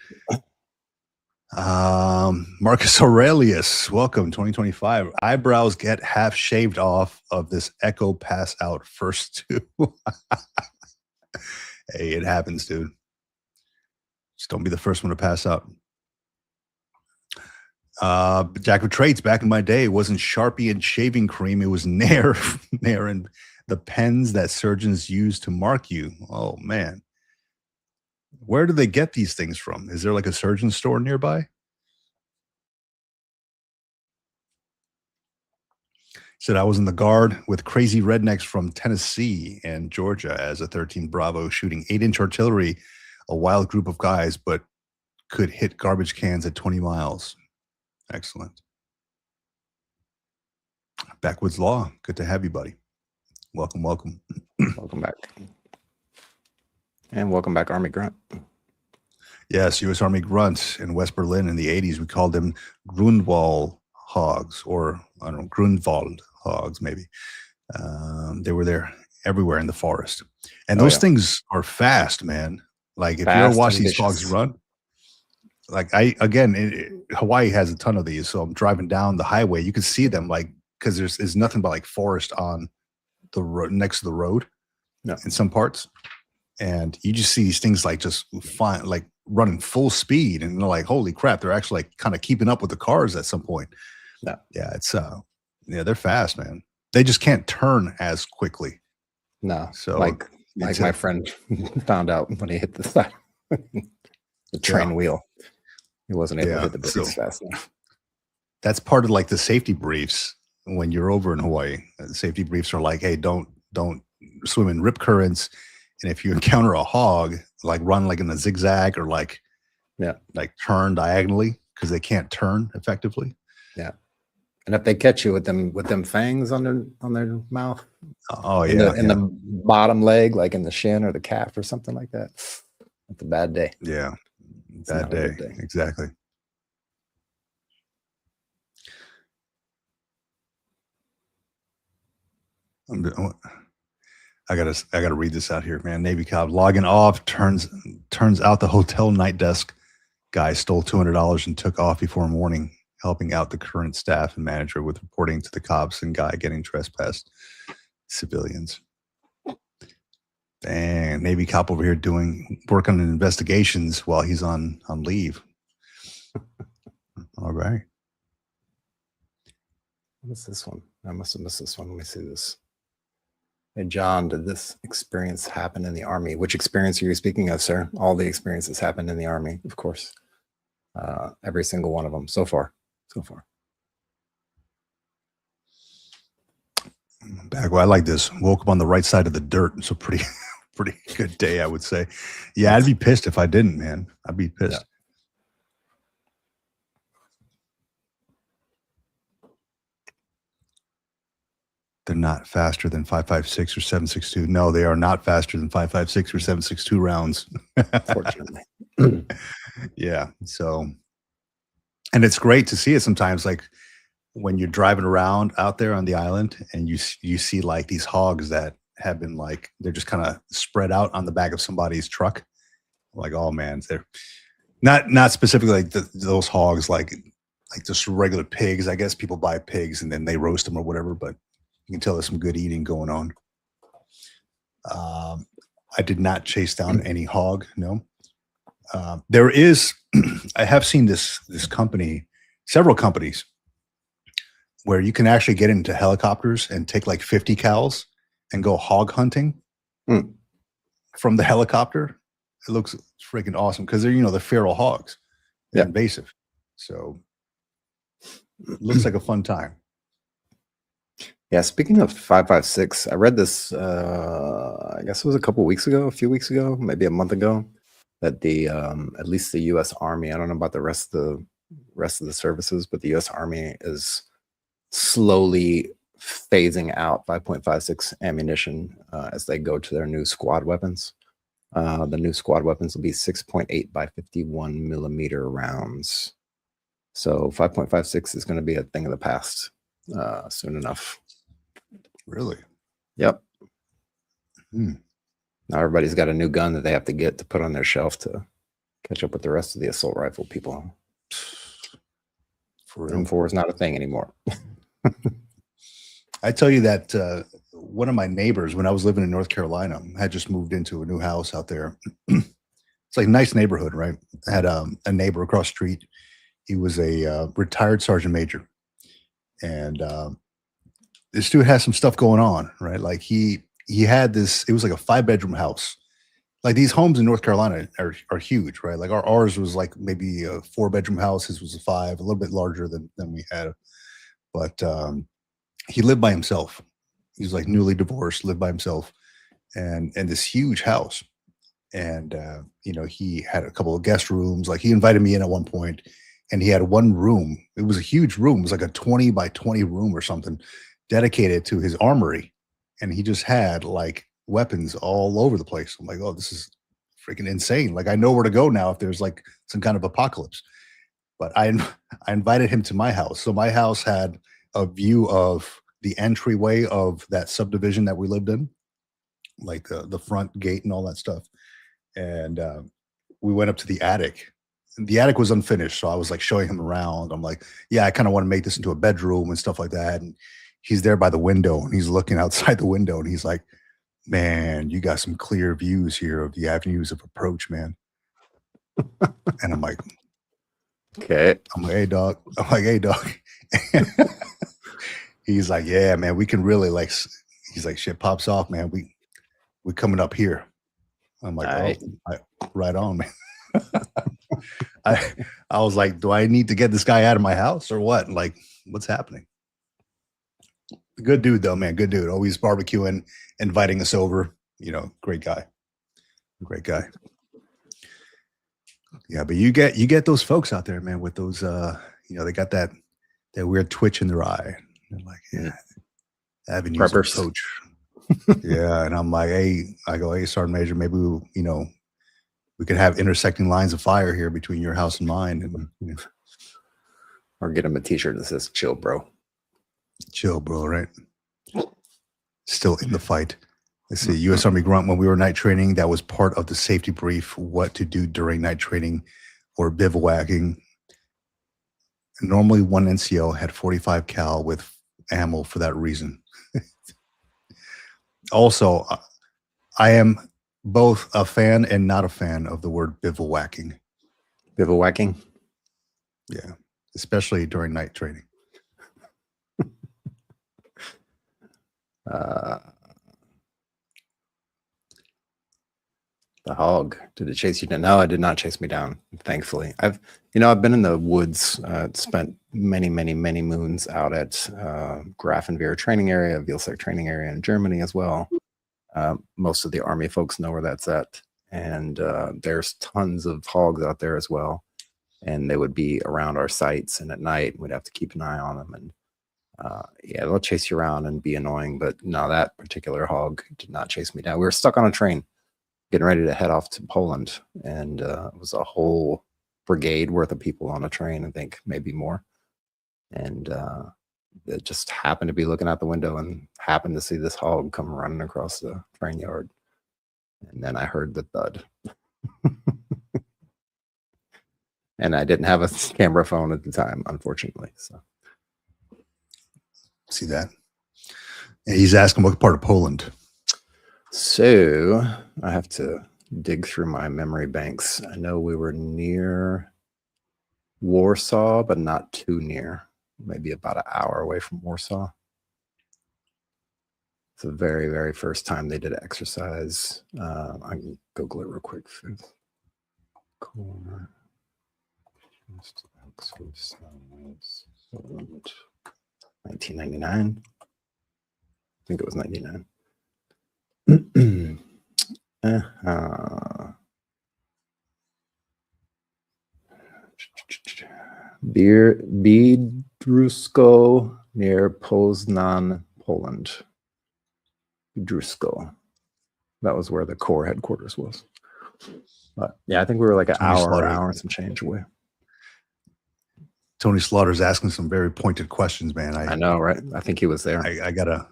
Marcus Aurelius, welcome 2025. Eyebrows get half shaved off of this Echo pass out first two. Hey, it happens, dude. Just don't be the first one to pass out. Jack of Trades, back in my day, it wasn't Sharpie and shaving cream. It was Nair and the pens that surgeons use to mark you. Oh man. Where do they get these things from? Is there like a surgeon store nearby? Said I was in the guard with crazy rednecks from Tennessee and Georgia as a 13 Bravo shooting 8-inch artillery, a wild group of guys, but could hit garbage cans at 20 miles. Excellent. Backwoods Law. Good to have you, buddy. Welcome, welcome. Welcome back. And welcome back, Army Grunt. Yes, U.S. Army grunts in West Berlin in the 80s. We called them Grunwald hogs, or I don't know, Grunwald hogs, maybe. They were there everywhere in the forest. And those things are fast, man. Like if you ever watch these hogs run, like Hawaii has a ton of these. So I'm driving down the highway. You can see them like, because there's nothing but like forest on the road next to the road in some parts. And you just see these things like just fine, like running full speed, and they're like, holy crap, they're actually like kind of keeping up with the cars at some point. Yeah, it's they're fast, man. They just can't turn as quickly. No. So like my friend found out when he hit the side, the train wheel. He wasn't able to hit the brakes fast enough. That's part of like the safety briefs when you're over in Hawaii. The safety briefs are like, hey, don't swim in rip currents. And if you encounter a hog, like run like in a zigzag or like turn diagonally, because they can't turn effectively. Yeah. And if they catch you with them fangs on their mouth, in the bottom leg, like in the shin or the calf or something like that, it's a bad day. Yeah, bad day. Exactly. I gotta read this out here, man. Navy cop logging off. Turns out the hotel night desk guy stole $200 and took off before morning, helping out the current staff and manager with reporting to the cops and guy getting trespassed civilians. Dang, Navy cop over here doing work on investigations while he's on leave. All right. What's this one? I must have missed this one. Let me see this. Hey, John, did this experience happen in the Army? Which experience are you speaking of, sir? All the experiences happened in the Army, of course. Every single one of them so far. Back, well, I like this. Woke up on the right side of the dirt. So pretty good day, I would say. Yeah, I'd be pissed if I didn't, man. I'd be pissed. Yeah. They're not faster than 5.56 or 7.62. No, they are not faster than 5.56 or 7.62 rounds. Fortunately. Yeah. So, and it's great to see it sometimes, like when you're driving around out there on the island and you see like these hogs that have been like, they're just kind of spread out on the back of somebody's truck. Like, oh man, they're not specifically like those hogs, like just regular pigs. I guess people buy pigs and then they roast them or whatever, but you can tell there's some good eating going on. I did not chase down any hog. No. There is, I have seen this company, several companies, where you can actually get into helicopters and take like 50 cows and go hog hunting from the helicopter. It looks freaking awesome because they're, the feral hogs. They're invasive. So it looks like a fun time. Yeah, speaking of 5.56, I read this, I guess it was a few weeks ago, maybe a month ago, that the at least the U.S. Army, I don't know about the rest of the services, but the U.S. Army is slowly phasing out 5.56 ammunition as they go to their new squad weapons. The new squad weapons will be 6.8 by 51 millimeter rounds. So 5.56 is going to be a thing of the past soon enough. Really? Yep. Now everybody's got a new gun that they have to get to put on their shelf to catch up with the rest of the assault rifle people. M4 is not a thing anymore. I tell you that one of my neighbors, when I was living in North Carolina, had just moved into a new house out there. It's like a nice neighborhood, right? I had a neighbor across the street. He was a retired sergeant major. And this dude has some stuff going on, right? Like he had this, it was like a 5-bedroom house, like these homes in North Carolina are huge, right? Like ours was like maybe a 4-bedroom house. His was a 5, a little bit larger than we had. But he lived by himself. He was like newly divorced, lived by himself, and this huge house. And you know, he had a couple of guest rooms. Like he invited me in at one point, and he had one room. It was a huge room. It was like a 20 by 20 room or something, dedicated to his armory. And he just had like weapons all over the place. I'm like, oh, this is freaking insane. Like I know where to go now if there's like some kind of apocalypse. But I invited him to my house. So my house had a view of the entryway of that subdivision that we lived in, like the front gate and all that stuff. And we went up to the attic. And the attic was unfinished, so I was like showing him around. I'm like, yeah, I kind of want to make this into a bedroom and stuff like that. And he's there by the window, and he's looking outside the window, and he's like, man, you got some clear views here of the avenues of approach, man. And I'm like, Okay. I'm like, hey, dog. I'm like, hey, dog. He's like, yeah, man, we can really like, he's like, shit pops off, man. We coming up here. I'm like, Right. right on, man. I was like, do I need to get this guy out of my house or what? Like, what's happening? Good dude though, man. Good dude. Always barbecuing, inviting us over. You know, great guy. Great guy. Yeah, but you get those folks out there, man, with those you know, they got that weird twitch in their eye. They're like, yeah, avenues of Preppers. approach. Yeah, and I'm like, hey, I go, hey, Sergeant Major, maybe we could have intersecting lines of fire here between your house and mine, and you know, Or get him a t-shirt that says chill, bro. chill, bro, right? Still in the fight. Let's see, U.S. Army Grunt, when we were night training, that was part of the safety brief, what to do during night training or bivouacking. Normally one NCO had 45 cal with ammo for that reason. Also, I am both a fan and not a fan of the word bivouacking. Bivouacking. Yeah, especially during night training. The hog. Did it chase you down? No, it did not chase me down. Thankfully, I've been in the woods. Spent many moons out at Grafenwehr training area, Vilseck training area in Germany as well. Most of the Army folks know where that's at, and there's tons of hogs out there as well. And they would be around our sites, and at night we'd have to keep an eye on them. And yeah, they'll chase you around and be annoying. But no, that particular hog did not chase me down. We were stuck on a train, getting ready to head off to Poland, and it was a whole brigade worth of people on a train, I think maybe more. And it just happened to be looking out the window and happened to see this hog come running across the train yard. And then I heard the thud. And I didn't have a camera phone at the time, unfortunately. So See that? And he's asking what part of Poland. So I have to dig through my memory banks. I know we were near Warsaw, but not too near. Maybe about an hour away from Warsaw. It's the very, very first time they did an exercise. I can Google it real quick. Corps first exercise, 1999. I think it was 99. Bydrusko near Poznan, Poland. Bydrusko. That was where the Corps headquarters was. But yeah, I think we were like an hour and some change away. Tony Slaughter's asking some very pointed questions, man. I know, right? I think he was there. I gotta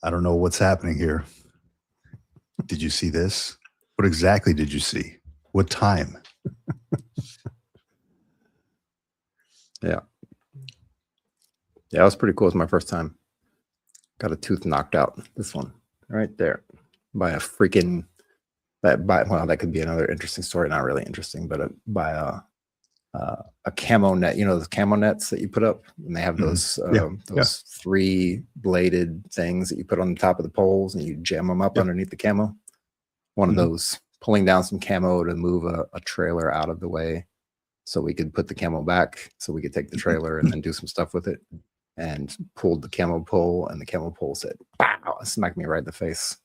I don't know what's happening here. Did you see this? What exactly did you see? What time? Yeah. Yeah, it was pretty cool. It was my first time. Got a tooth knocked out. This one right there by a freaking well, that could be another interesting story. Not really interesting, but by a camo net. You know those camo nets that you put up, and they have those three bladed things that you put on the top of the poles, and you jam them up underneath the camo. one of those, pulling down some camo to move a trailer out of the way so we could put the camo back, so we could take the trailer and then do some stuff with it, and pulled the camo pole, and the camo pole said, "Pow!" Smacked me right in the face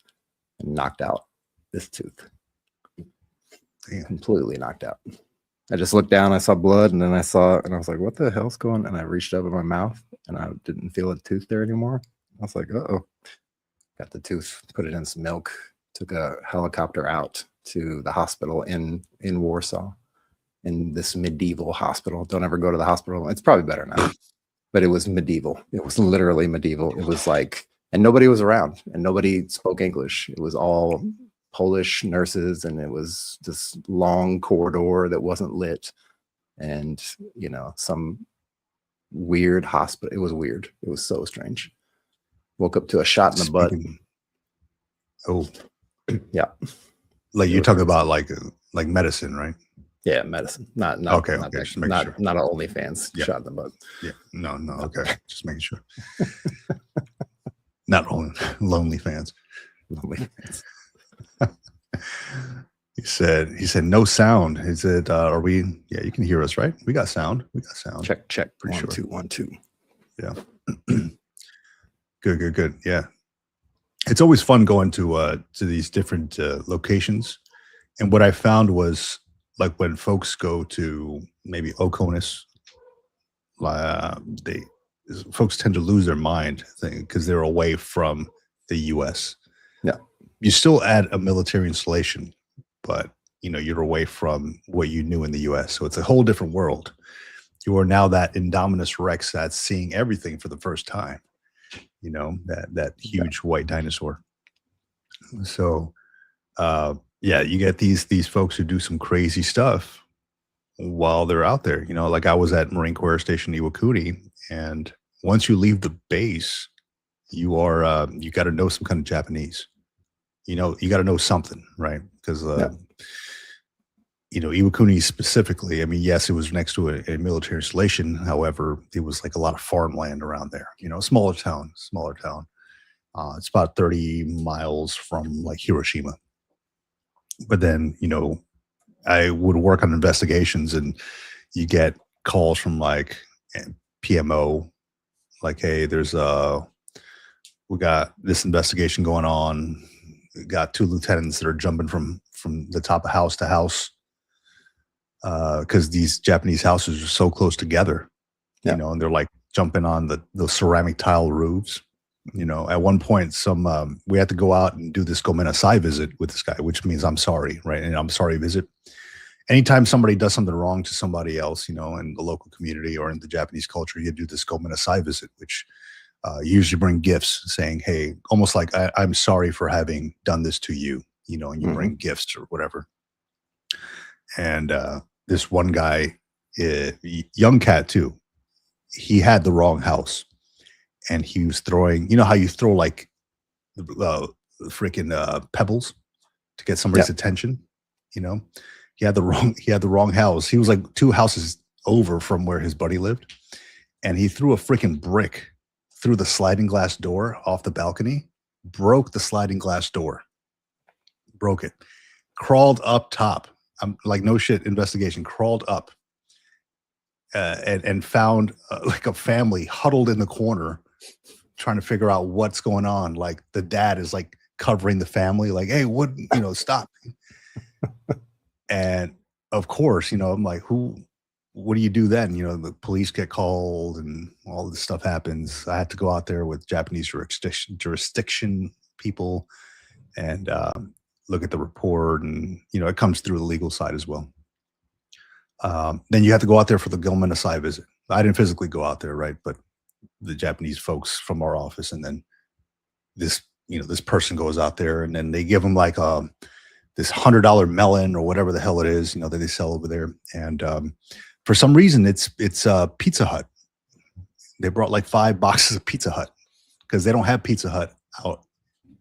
and knocked out this tooth. Damn. Completely knocked out. I just looked down, I saw blood, and then I saw, and I was like, what the hell's going on? And I reached up in my mouth, and I didn't feel a tooth there anymore. I was like, uh-oh. Got the tooth, put it in some milk, took a helicopter out to the hospital in Warsaw, in this medieval hospital. Don't ever go to the hospital. It's probably better now, but it was medieval. It was literally medieval. It was like, and nobody was around, and nobody spoke English. It was all Polish nurses, and it was this long corridor that wasn't lit, and you know, some weird hospital. It was weird. It was so strange. Woke up to a shot in the butt. Oh, yeah. Like you're talking about like medicine, right? Yeah, medicine. Not okay. Not, Okay. Just making not, sure. not an OnlyFans Yeah. shot in the butt. Yeah. No. Okay. Just making sure. Not only lonely fans. OnlyFans. He said no sound. He said, are we? Yeah, you can hear us, right? We got sound. Check. Pretty One, sure. 2, 1, 2. Yeah. Good. Yeah. It's always fun going to these different locations. And what I found was like when folks go to maybe Oconus, folks tend to lose their mind because they're away from the U.S. Yeah. You still add a military installation, but you know, you're away from what you knew in the U.S. So it's a whole different world. You are now that Indominus Rex that's seeing everything for the first time. You know, that huge white dinosaur. So, yeah, you get these folks who do some crazy stuff while they're out there. You know, like I was at Marine Corps Station Iwakuni, and once you leave the base, you are you got to know some kind of Japanese. You know, you got to know something, right? Because you know, Iwakuni specifically, I mean, yes, it was next to a military installation. However, it was like a lot of farmland around there, you know, smaller town. It's about 30 miles from like Hiroshima. But then, you know, I would work on investigations, and you get calls from like PMO, like, hey, we got this investigation going on. We got 2 lieutenants that are jumping from the top of house to house. Because these Japanese houses are so close together, you know, and they're like jumping on the ceramic tile roofs. You know, at one point, we had to go out and do this Gomenasai visit with this guy, which means I'm sorry, right? And I'm sorry visit. Anytime somebody does something wrong to somebody else, you know, in the local community or in the Japanese culture, you do this Gomenasai visit, which usually bring gifts saying, hey, almost like I'm sorry for having done this to you, you know, and you bring gifts or whatever. And this one guy, young cat too, he had the wrong house, and he was throwing, you know how you throw like freaking pebbles to get somebody's attention, you know. He had the wrong house. He was like 2 houses over from where his buddy lived, and he threw a freaking brick through the sliding glass door off the balcony, broke the sliding glass door, broke it, crawled up top. I'm like, no shit, investigation, crawled up and found like a family huddled in the corner trying to figure out what's going on. Like the dad is like covering the family, like, hey, what, you know, stop. And of course, you know, I'm like, what do you do then? You know, the police get called and all this stuff happens. I had to go out there with Japanese jurisdiction people and look at the report, and you know, it comes through the legal side as well. Then you have to go out there for the Gomenasai visit. I didn't physically go out there, right? But the Japanese folks from our office, and then this person goes out there, and then they give them like this $100 melon or whatever the hell it is, you know, that they sell over there. And for some reason, it's Pizza Hut. They brought like 5 boxes of Pizza Hut because they don't have Pizza Hut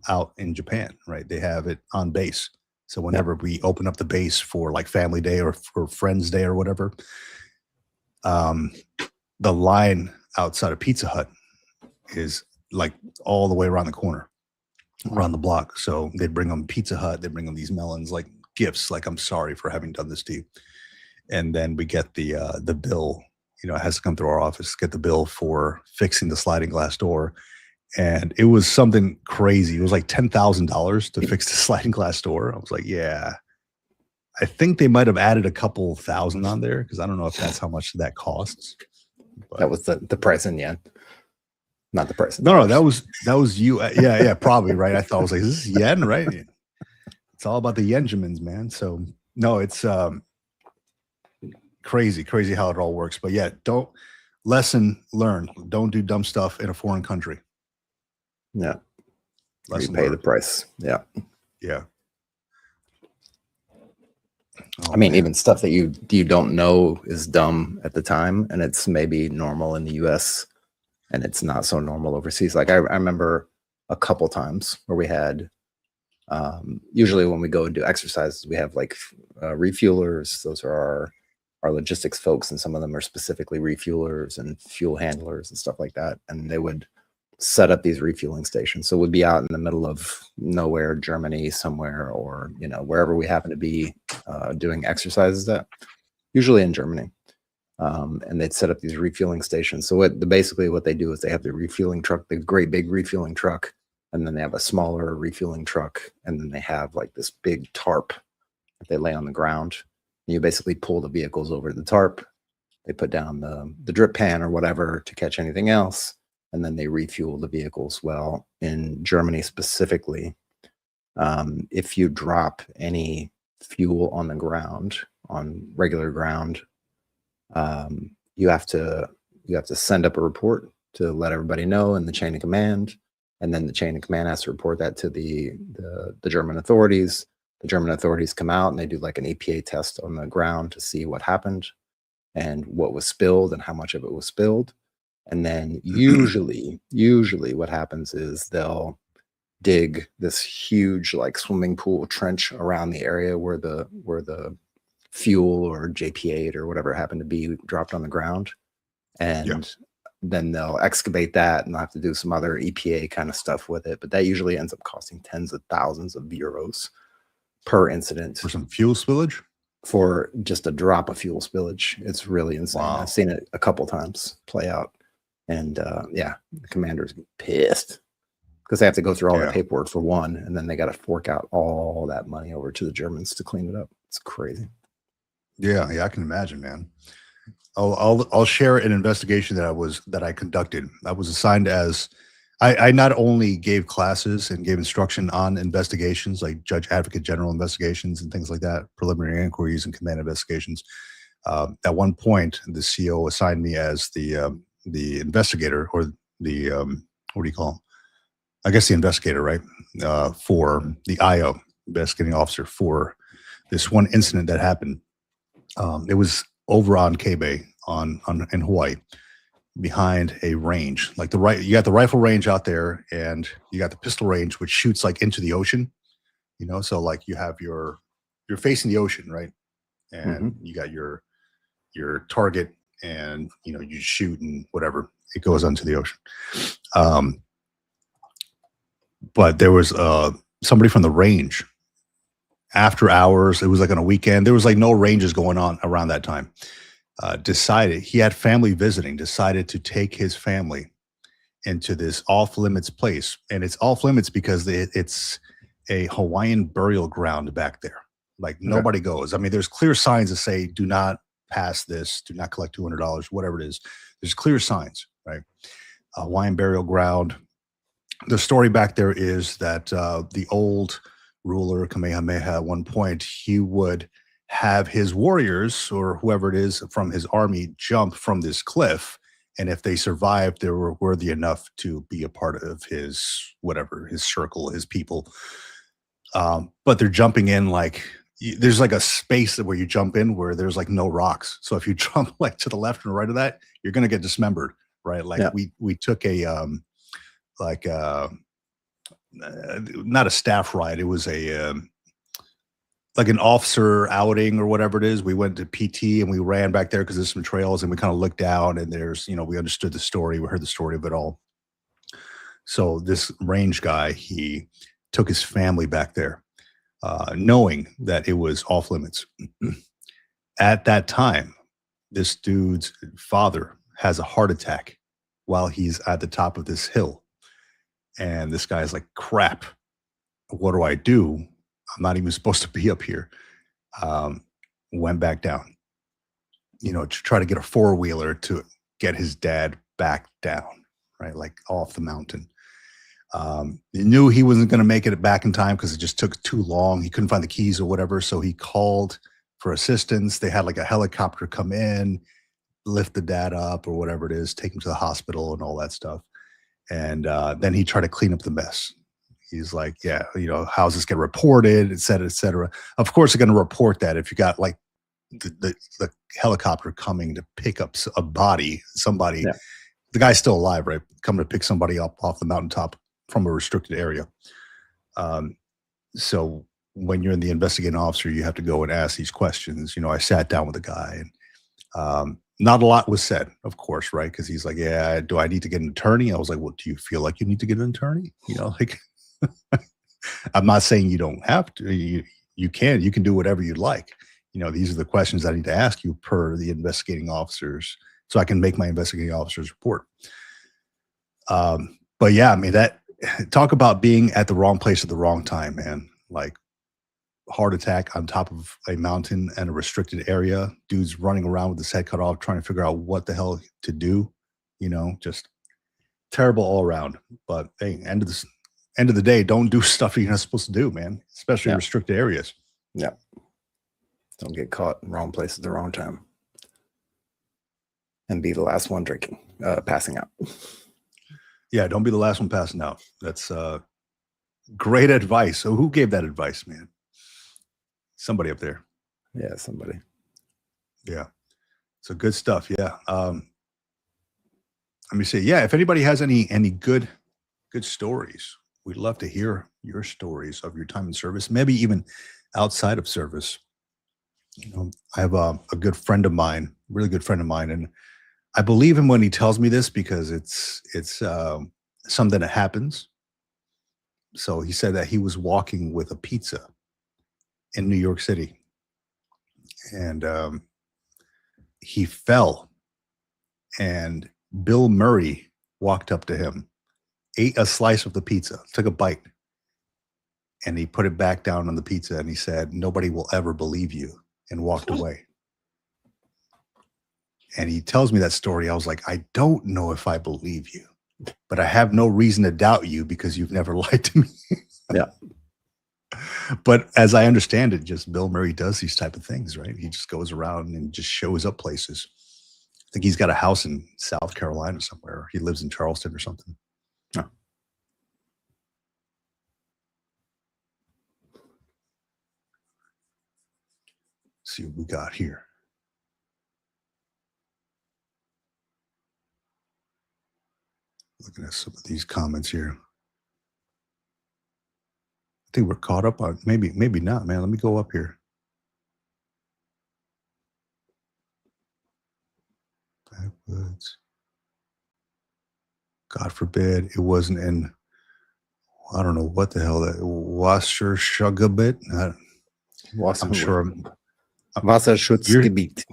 out in Japan, right? They have it on base. So whenever we open up the base for like family day or for friends day or whatever, the line outside of Pizza Hut is like all the way around the corner. around the block. So they'd bring them Pizza Hut, they'd bring them these melons, like gifts, like I'm sorry for having done this to you. And then we get the bill, you know, it has to come through our office, get the bill for fixing the sliding glass door. And it was something crazy. It was like $10,000 to fix the sliding glass door. I was like, yeah, I think they might have added a couple thousand on there because I don't know if that's how much that costs. But That was the price in yen, not the price. no, that was you. Yeah, probably right. I thought I was like, is this yen, right? It's all about the yenjamins, man. So no, it's crazy how it all works. But yeah, lesson learned. Don't do dumb stuff in a foreign country. Yeah, you Lesson pay the learned. price. Yeah, Yeah. Oh, I mean, man. even stuff that you don't know is dumb at the time, and it's maybe normal in the U.S. and it's not so normal overseas. Like I remember a couple times where we had, usually when we go and do exercises, we have like refuelers. Those are our logistics folks, and some of them are specifically refuelers and fuel handlers and stuff like that. And they would set up these refueling stations. So we'd be out in the middle of nowhere, Germany somewhere, or, you know, wherever we happen to be doing exercises at, usually in Germany. And they'd set up these refueling stations. So basically what they do is they have the refueling truck, the great big refueling truck, and then they have a smaller refueling truck, and then they have like this big tarp that they lay on the ground. And you basically pull the vehicles over the tarp. They put down the drip pan or whatever to catch anything else, and then they refuel the vehicles. Well, in Germany specifically, if you drop any fuel on the ground, on regular ground, you have to send up a report to let everybody know in the chain of command, and then the chain of command has to report that to the German authorities. The German authorities come out and they do like an EPA test on the ground to see what happened and what was spilled and how much of it was spilled. And then usually what happens is they'll dig this huge like swimming pool trench around the area where the fuel or JP8 or whatever it happened to be dropped on the ground. And then they'll excavate that, and they'll have to do some other EPA kind of stuff with it. But that usually ends up costing tens of thousands of euros per incident. For some fuel spillage? For just a drop of fuel spillage. It's really insane. Wow. I've seen it a couple times play out. And the commanders get pissed because they have to go through all that paperwork for one, and then they got to fork out all that money over to the Germans to clean it up. It's crazy. Yeah, I can imagine, man. I'll share an investigation that I conducted. I was assigned as I not only gave classes and gave instruction on investigations like judge advocate general investigations and things like that, preliminary inquiries and command investigations. At one point, the CO assigned me as the investigator, or the what do you call him? I guess the investigator, right? For the IO, investigating officer, for this one incident that happened. It was over on K-Bay in Hawaii, behind a range. Like you got the rifle range out there, and you got the pistol range, which shoots like into the ocean. You know, so like you're facing the ocean, right? And you got your target, and you know, you shoot and whatever, it goes onto the ocean. But there was somebody from the range after hours. It was like on a weekend. There was like no ranges going on around that time. Decided he had family visiting, decided to take his family into this off limits place. And it's off limits because it's a Hawaiian burial ground back there. Like nobody goes. I mean, there's clear signs that say, do not pass this, do not collect $200, whatever it is. There's clear signs, right? Hawaiian burial ground. The story back there is that the old ruler, Kamehameha, at one point, he would have his warriors or whoever it is from his army jump from this cliff. And if they survived, they were worthy enough to be a part of his, whatever, his circle, his people. But they're jumping in like, there's like a space where you jump in where there's like no rocks. So if you jump like to the left and right of that, you're going to get dismembered, right? Like we took a, not a staff ride. It was a, like an officer outing or whatever it is. We went to PT and we ran back there because there's some trails, and we kind of looked down, and there's, you know, we understood the story. We heard the story of it all. So this range guy, he took his family back there, knowing that it was off limits. At that time, this dude's father has a heart attack while he's at the top of this hill. And this guy's like, crap, what do I do? I'm not even supposed to be up here. Went back down, to try to get a four-wheeler to get his dad back down, right? Like off the mountain. He knew he wasn't going to make it back in time because it just took too long. He couldn't find the keys or whatever. So he called for assistance. They had like a helicopter come in, lift the dad up or whatever it is, take him to the hospital and all that stuff. And then he tried to clean up the mess. He's like, yeah, how's this get reported, et cetera, et cetera. Of course, they're going to report that if you got like the helicopter coming to pick up a body, somebody, yeah. The guy's still alive, right? Coming to pick somebody up off the mountaintop from a restricted area. So when you're in the investigating officer, you have to go and ask these questions. I sat down with the guy and not a lot was said, of course, right? Because he's like, yeah, do I need to get an attorney? I was like, well, do you feel like you need to get an attorney? Like, I'm not saying you don't have to. You can do whatever you'd like. These are the questions I need to ask you per the investigating officers, so I can make my investigating officer's report. But yeah, I mean, talk about being at the wrong place at the wrong time, man. Like heart attack on top of a mountain and a restricted area. Dude's running around with his head cut off, trying to figure out what the hell to do. Just terrible all around. But hey, end of the day, don't do stuff you're not supposed to do, man. Especially in restricted areas. Yeah. Don't get caught in the wrong place at the wrong time. And be the last one passing out. Yeah, don't be the last one passing out. That's great advice. So who gave that advice, man? Somebody up there. Yeah, somebody. Yeah. So good stuff. Yeah. Let me see. Yeah, if anybody has any good stories, we'd love to hear your stories of your time in service, maybe even outside of service. I have a good friend of mine, really good friend of mine, and I believe him when he tells me this because it's something that happens. So he said that he was walking with a pizza in New York City, and he fell, and Bill Murray walked up to him, ate a slice of the pizza, took a bite, and he put it back down on the pizza, and he said, "Nobody will ever believe you," and walked away. And he tells me that story. I was like, I don't know if I believe you, but I have no reason to doubt you because you've never lied to me. Yeah. But as I understand it, just Bill Murray does these type of things, right? He just goes around and just shows up places. I think he's got a house in South Carolina somewhere. He lives in Charleston or something. Oh. See what we got here. Looking at some of these comments here. I think we're caught up on, maybe not, man. Let me go up here. Backwoods. God forbid it wasn't in, I don't know what the hell that, Wasserschugabit. I'm sure. Wasserschutzgebiet.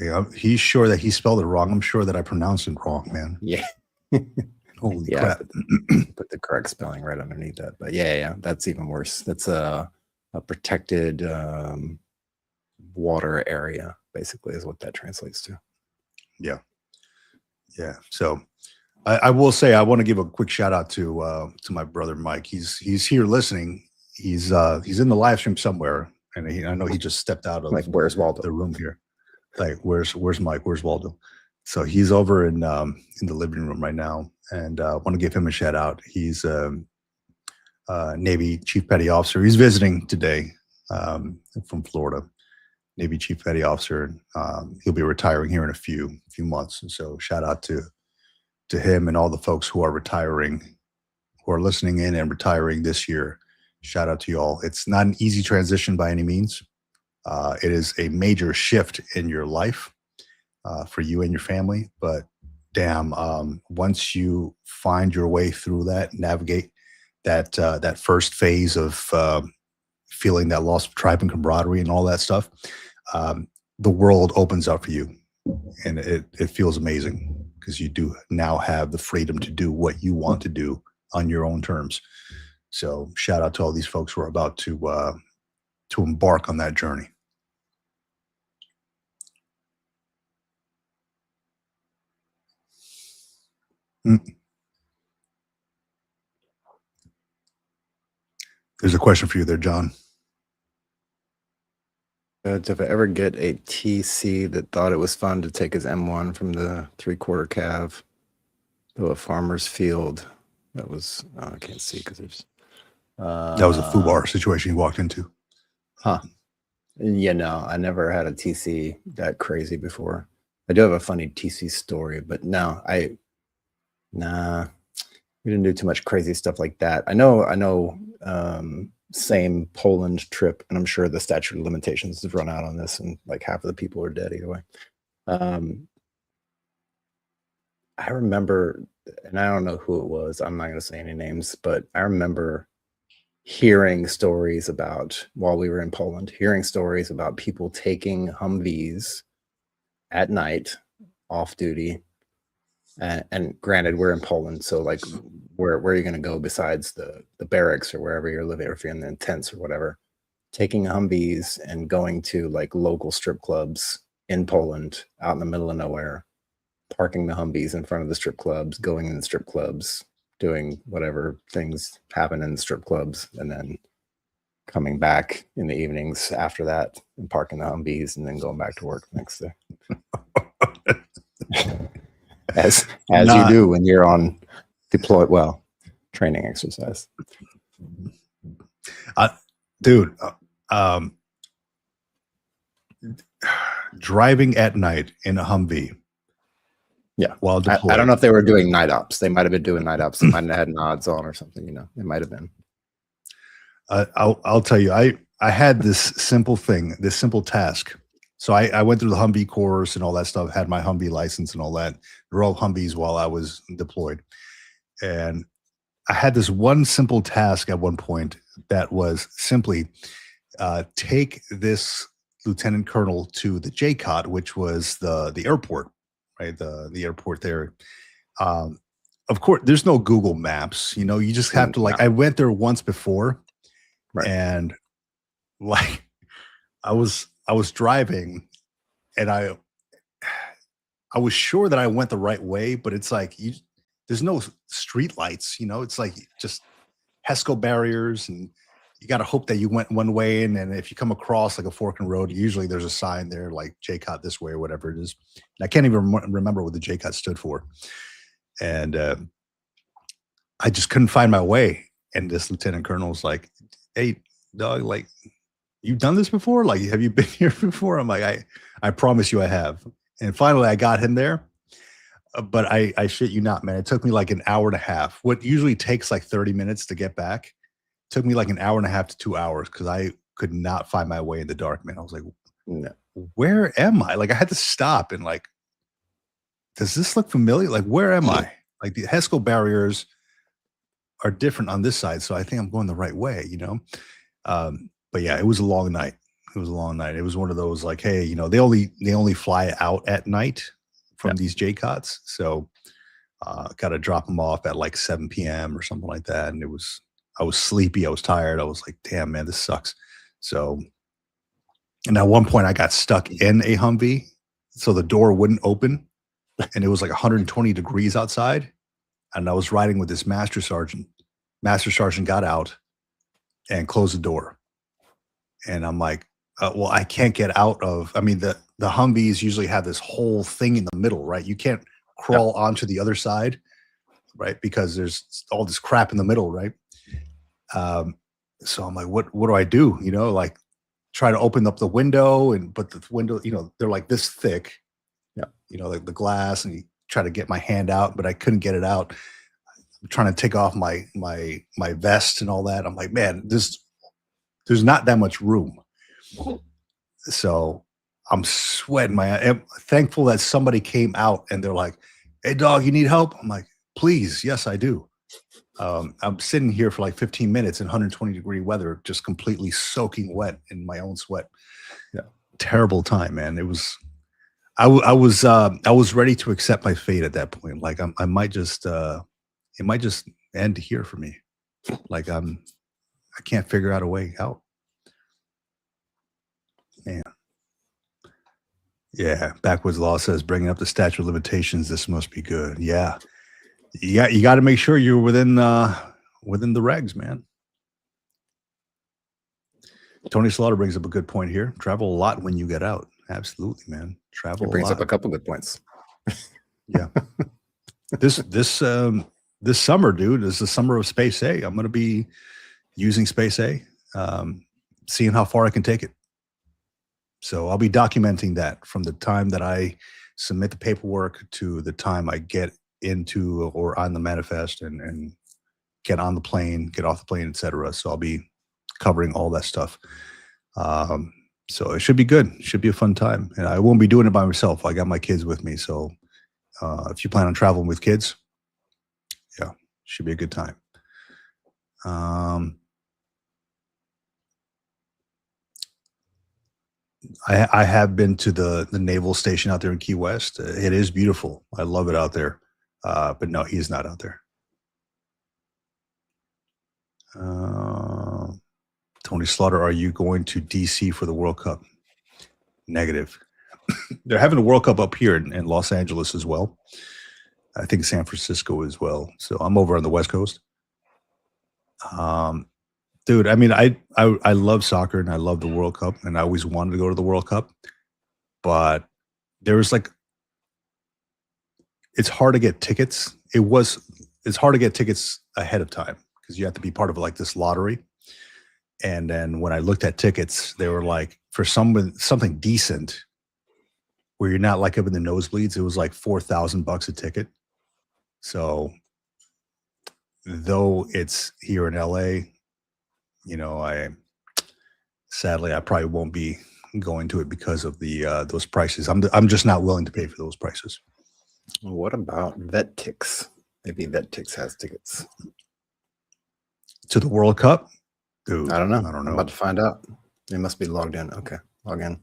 Okay, he's sure that he spelled it wrong. I'm sure that I pronounced it wrong, man. Yeah. Holy yeah, crap. Put the correct spelling right underneath that. But yeah, that's even worse. That's a protected water area, basically, is what that translates to. Yeah. Yeah. So I will say I want to give a quick shout out to my brother Mike. He's here listening. He's in the live stream somewhere, and I know he just stepped out of where's Waldo? The room here. Like where's Mike? Where's Waldo? So he's over in the living room right now, and I want to give him a shout out. He's Navy Chief Petty Officer. He's visiting today from Florida. Navy Chief Petty Officer. He'll be retiring here in a few months. And so shout out to him and all the folks who are retiring, who are listening in and retiring this year. Shout out to you all. It's not an easy transition by any means. It is a major shift in your life for you and your family. But damn, once you find your way through that, navigate, that first phase of feeling that loss of tribe and camaraderie and all that stuff, the world opens up for you, and it feels amazing because you do now have the freedom to do what you want to do on your own terms. So shout out to all these folks who are about to embark on that journey. There's a question for you there, John. Did I ever get a TC that thought it was fun to take his M1 from the 3/4 cav to a farmer's field? That was, I can't see because there's. That was a FUBAR situation you walked into. Huh. Yeah, no, I never had a TC that crazy before. I do have a funny TC story, but no, nah, we didn't do too much crazy stuff like that. I know, same Poland trip, and I'm sure the statute of limitations has run out on this, and like half of the people are dead either way. I remember, and I don't know who it was, I'm not going to say any names, but I remember hearing stories about, while we were in Poland, hearing stories about people taking Humvees at night off duty. And granted, we're in Poland, so like, where are you going to go besides the barracks or wherever you're living, or if you're in the tents or whatever? Taking Humvees and going to like local strip clubs in Poland, out in the middle of nowhere, parking the Humvees in front of the strip clubs, going in the strip clubs, doing whatever things happen in the strip clubs, and then coming back in the evenings after that and parking the Humvees and then going back to work the next day. as you do when you're on deploy, well, training exercise. Dude, driving at night in a Humvee. Yeah. While deployed. I don't know if they were doing night ops. They might have been doing night ops. They might have had nods on or something, you know. It might have been. I'll tell you, I had this simple thing, this simple task. So I went through the Humvee course and all that stuff, had my Humvee license and all that. Drove Humvees while I was deployed. And I had this one simple task at one point that was simply take this lieutenant colonel to the JCOT, which was the airport, right? The airport there. Of course, there's no Google Maps. You know, you just have to I went there once before, right. And like I was driving, and I was sure that I went the right way, but it's like there's no street lights. You know, it's like just HESCO barriers, and you got to hope that you went one way, and then if you come across like a fork in the road, usually there's a sign there like JCOT this way or whatever it is. And I can't even remember what the JCOT stood for. And I just couldn't find my way. And this lieutenant colonel was like, "Hey, dog, like, you've done this before? Like, have you been here before?" I'm like, I promise you I have. And finally I got him there. But I shit you not, man. It took me like an hour and a half. What usually takes like 30 minutes to get back took me like an hour and a half to 2 hours because I could not find my way in the dark, man. I was like, no, where am I? Like, I had to stop and like, does this look familiar? Like, where am I? Like, the HESCO barriers are different on this side, so I think I'm going the right way, you know? But yeah, it was a long night. It was a long night. It was one of those like, hey, you know, they only fly out at night from these JCOTs. So got to drop them off at like 7 p.m. or something like that. And I was sleepy. I was tired. I was like, damn, man, this sucks. So, and at one point I got stuck in a Humvee. So the door wouldn't open, and it was like 120 degrees outside. And I was riding with this master sergeant. Master sergeant got out and closed the door. And I'm like, well, I can't get out of, I mean, the Humvees usually have this whole thing in the middle, right? You can't crawl onto the other side, right? Because there's all this crap in the middle, right? So I'm like, what do I do? You know, like try to open up the window, but the window, you know, they're like this thick, you know, like the glass, and you try to get my hand out, but I couldn't get it out. I'm trying to take off my vest and all that. I'm like, man, there's not that much room. So I'm sweating. I'm thankful that somebody came out and they're like, "Hey, dog, you need help?" I'm like, "Please, yes, I do." I'm sitting here for like 15 minutes in 120-degree weather, just completely soaking wet in my own sweat. Yeah. Terrible time, man. It was. I was ready to accept my fate at that point. Like I might just it might just end here for me. Like I can't figure out a way out. Man. Yeah, Backwoods Law says bringing up the statute of limitations. This must be good. Yeah, you got to make sure you're within the regs, man. Tony Slaughter brings up a good point here. Travel a lot when you get out. Absolutely, man. Travel. It brings a lot. up a couple good points. Yeah. This summer, dude, is the summer of Space A. I'm going to be using Space A, seeing how far I can take it. So I'll be documenting that from the time that I submit the paperwork to the time I get into or on the manifest and get on the plane, get off the plane, etc. So I'll be covering all that stuff. So it should be good. It should be a fun time. And I won't be doing it by myself. I got my kids with me. So if you plan on traveling with kids, yeah, should be a good time. I have been to the naval station out there in Key West. It is beautiful. I love it out there. But no, he's not out there. Tony Slaughter, are you going to DC for the World Cup? Negative. They're having a World Cup up here in Los Angeles as well. I think San Francisco as well. So I'm over on the West Coast. Dude, I mean, I love soccer and I love the World Cup and I always wanted to go to the World Cup, but there was like, it's hard to get tickets. It's hard to get tickets ahead of time because you have to be part of like this lottery. And then when I looked at tickets, they were like for something decent where you're not like up in the nosebleeds, it was like $4,000 a ticket. So though it's here in LA, you know, sadly I probably won't be going to it because of the those prices. I'm just not willing to pay for those prices. What about VetTix? Maybe VetTix has tickets To the World Cup? Dude, I don't know. I'm about to find out. They must be logged in. Okay, log in.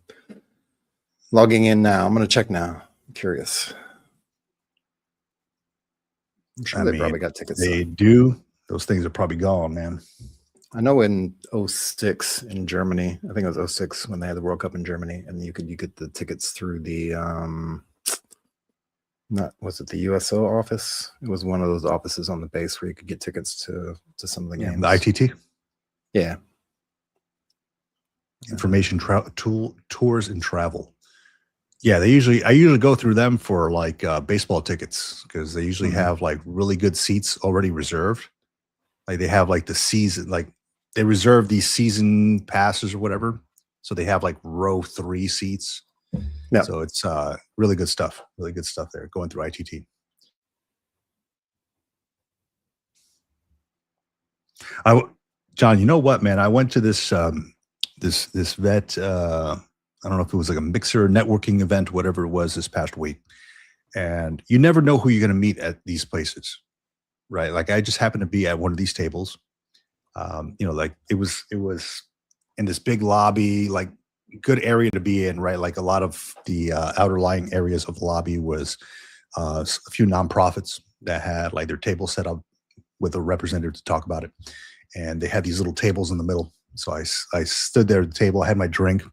Logging in now. I'm going to check now. I'm curious. I'm sure they probably got tickets. They do. Those things are probably gone, man. I know in 06 in Germany, I think it was 06 when they had the World Cup in Germany, and you get the tickets through the was it the USO office? It was one of those offices on the base where you could get tickets to some of the games. The ITT? Yeah. Information tours and travel. Yeah, I usually go through them for like baseball tickets because they usually have like really good seats already reserved. Like they have like the season, like they reserve these season passes or whatever. So they have like row 3 seats. Yeah. So it's really good stuff. Really good stuff there going through ITT. John, you know what, man? I went to this this vet. I don't know if it was like a mixer networking event, whatever it was this past week. And you never know who you're going to meet at these places, right? Like I just happened to be at one of these tables. You know, like it was in this big lobby, like good area to be in, right? Like a lot of the outer lying areas of the lobby was a few nonprofits that had like their table set up with a representative to talk about it. And they had these little tables in the middle. So I stood there at the table, I had my drink,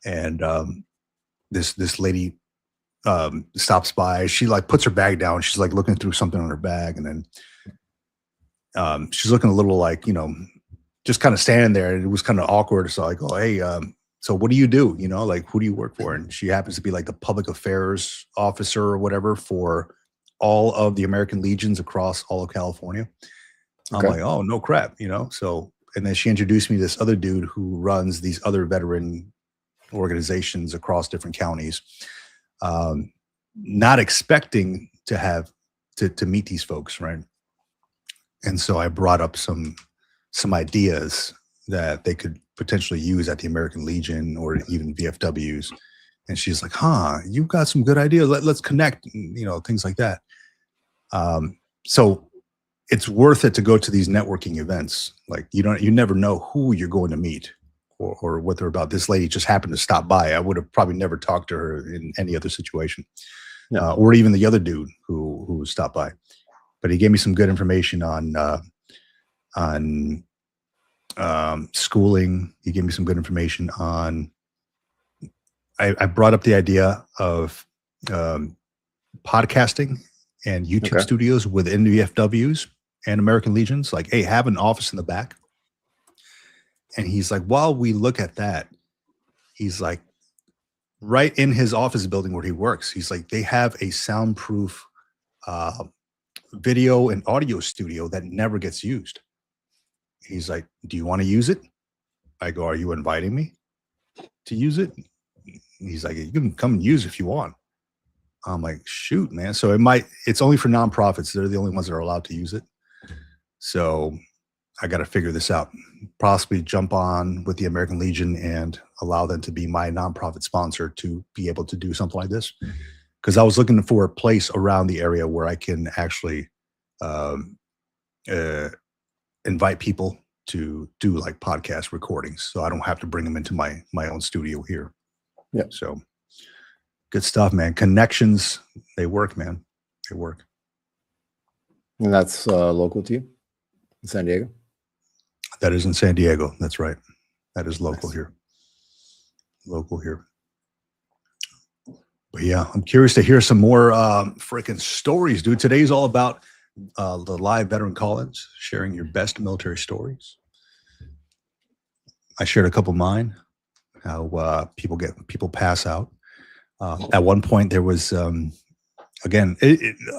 and this lady stops by. She like puts her bag down. She's like looking through something on her bag, and then she's looking a little like, you know, just kind of standing there. And it was kind of awkward. So I go, hey, so what do you do? You know, like who do you work for? And she happens to be like the public affairs officer or whatever for all of the American Legions across all of California. Okay. I'm like, oh, no crap, you know? So, and then she introduced me to this other dude who runs these other veteran organizations across different counties. Not expecting to have to meet these folks, right? And so I brought up some ideas that they could potentially use at the American Legion or even VFWs. And she's like, huh, you've got some good ideas. Let's connect, you know, things like that. So it's worth it to go to these networking events. Like you never know who you're going to meet or what they're about. This lady just happened to stop by. I would have probably never talked to her in any other situation. Yeah. Or even the other dude who stopped by. But he gave me some good information on schooling. He gave me some good information on. I brought up the idea of podcasting and YouTube studios within the VFWs and American Legions. Like, hey, have an office in the back. And he's like, while we look at that, he's like, right in his office building where he works, he's like, they have a soundproof video and audio studio that never gets used. He's like, do you want to use it? I go, are you inviting me to use it? He's like, you can come and use it if you want. I'm like, shoot, man. So it's only for nonprofits. They're the only ones that are allowed to use it. So I got to figure this out. Possibly jump on with the American Legion and allow them to be my nonprofit sponsor to be able to do something like this. Because I was looking for a place around the area where I can actually invite people to do like podcast recordings, so I don't have to bring them into my own studio here. Yeah. So good stuff, man. Connections, they work, man. They work. And that's local to you in San Diego? That is in San Diego. That's right. That is local here. Local here. But yeah, I'm curious to hear some more freaking stories, dude. Today's all about the live veteran call-ins, sharing your best military stories. I shared a couple of mine, how people pass out. At one point, there was, again,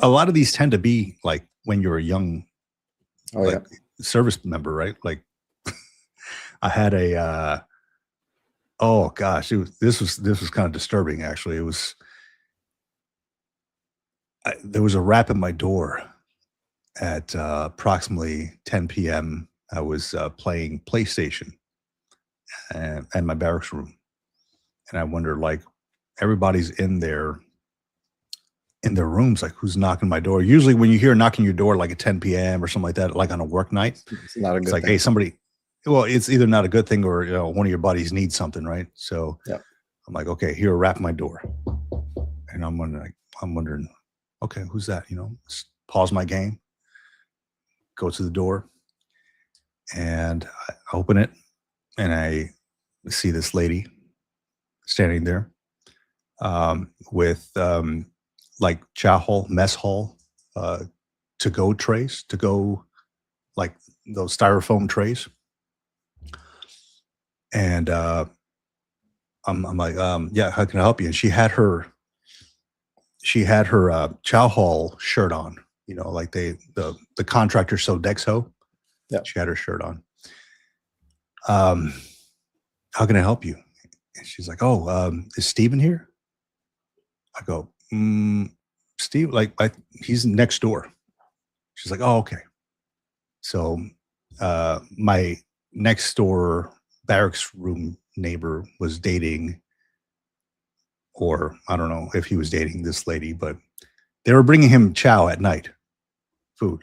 a lot of these tend to be like when you're a young service member, right? Like I had oh gosh, this was kind of disturbing, actually. It was, there was a rap at my door at approximately 10 p.m. I was playing PlayStation and my barracks room. And I wonder, like, everybody's in their rooms, like, who's knocking my door? Usually when you hear knocking your door like at 10 p.m. or something like that, like on a work night, it's not a good like, thing. hey, somebody, well, it's either not a good thing or, one of your buddies needs something, right? So I'm like, okay, here, rap my door. And I'm wondering, okay, who's that? Pause my game, go to the door, and I open it, and I see this lady standing there with like chow hall, mess hall, to-go trays, like those styrofoam trays. And I'm like, yeah, how can I help you? And she had her chow hall shirt on, like the contractor Sodexo. Yeah. She had her shirt on. How can I help you? And she's like, oh, is Steven here? I go, Steve, like, he's next door. She's like, oh, okay. So my next door barracks room neighbor was dating, or I don't know if he was dating this lady, but they were bringing him chow at night, food,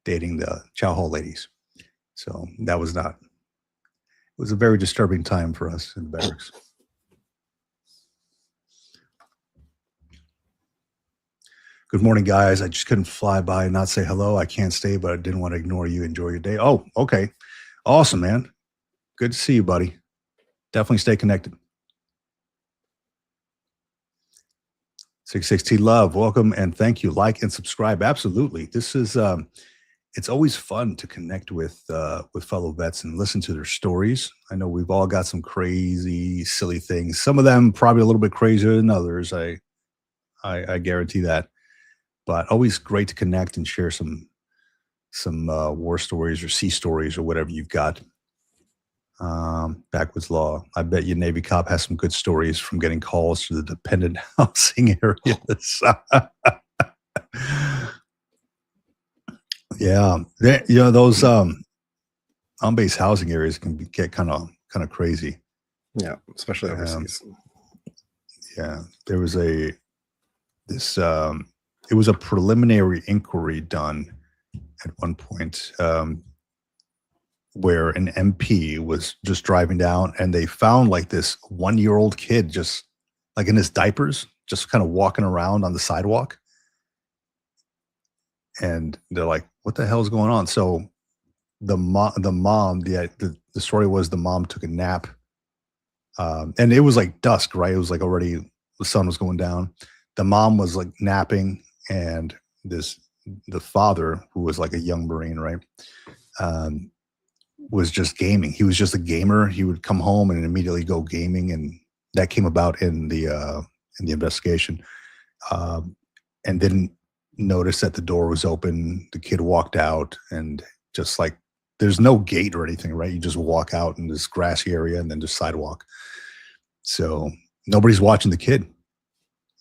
dating the chow hall ladies. So that was not, it was a very disturbing time for us in the barracks. Good morning, guys. I just couldn't fly by and not say hello. I can't stay, but I didn't want to ignore you. Enjoy your day. Oh, okay. Awesome, man. Good to see you, buddy. Definitely stay connected. 660 Love, welcome and thank you. Like and subscribe. Absolutely. This is, it's always fun to connect with fellow vets and listen to their stories. I know we've all got some crazy, silly things. Some of them probably a little bit crazier than others. I guarantee that. But always great to connect and share some war stories or sea stories or whatever you've got. Backwoods Law. I bet you Navy cop has some good stories from getting calls to the dependent housing areas. Yeah, those on-base housing areas can get kind of crazy. Yeah, especially overseas. Yeah, there was it was a preliminary inquiry done at one point, where an MP was just driving down and they found like this 1-year-old kid just like in his diapers, just kind of walking around on the sidewalk. And they're like, what the hell is going on? So the story was the mom took a nap. And it was like dusk, right? It was like already the sun was going down. The mom was like napping, and the father, who was like a young Marine, right? Was just gaming. He was just a gamer. He would come home and immediately go gaming, and that came about in the investigation. And didn't notice that the door was open. The kid walked out, and just like there's no gate or anything, right? You just walk out in this grassy area and then just sidewalk. So nobody's watching the kid,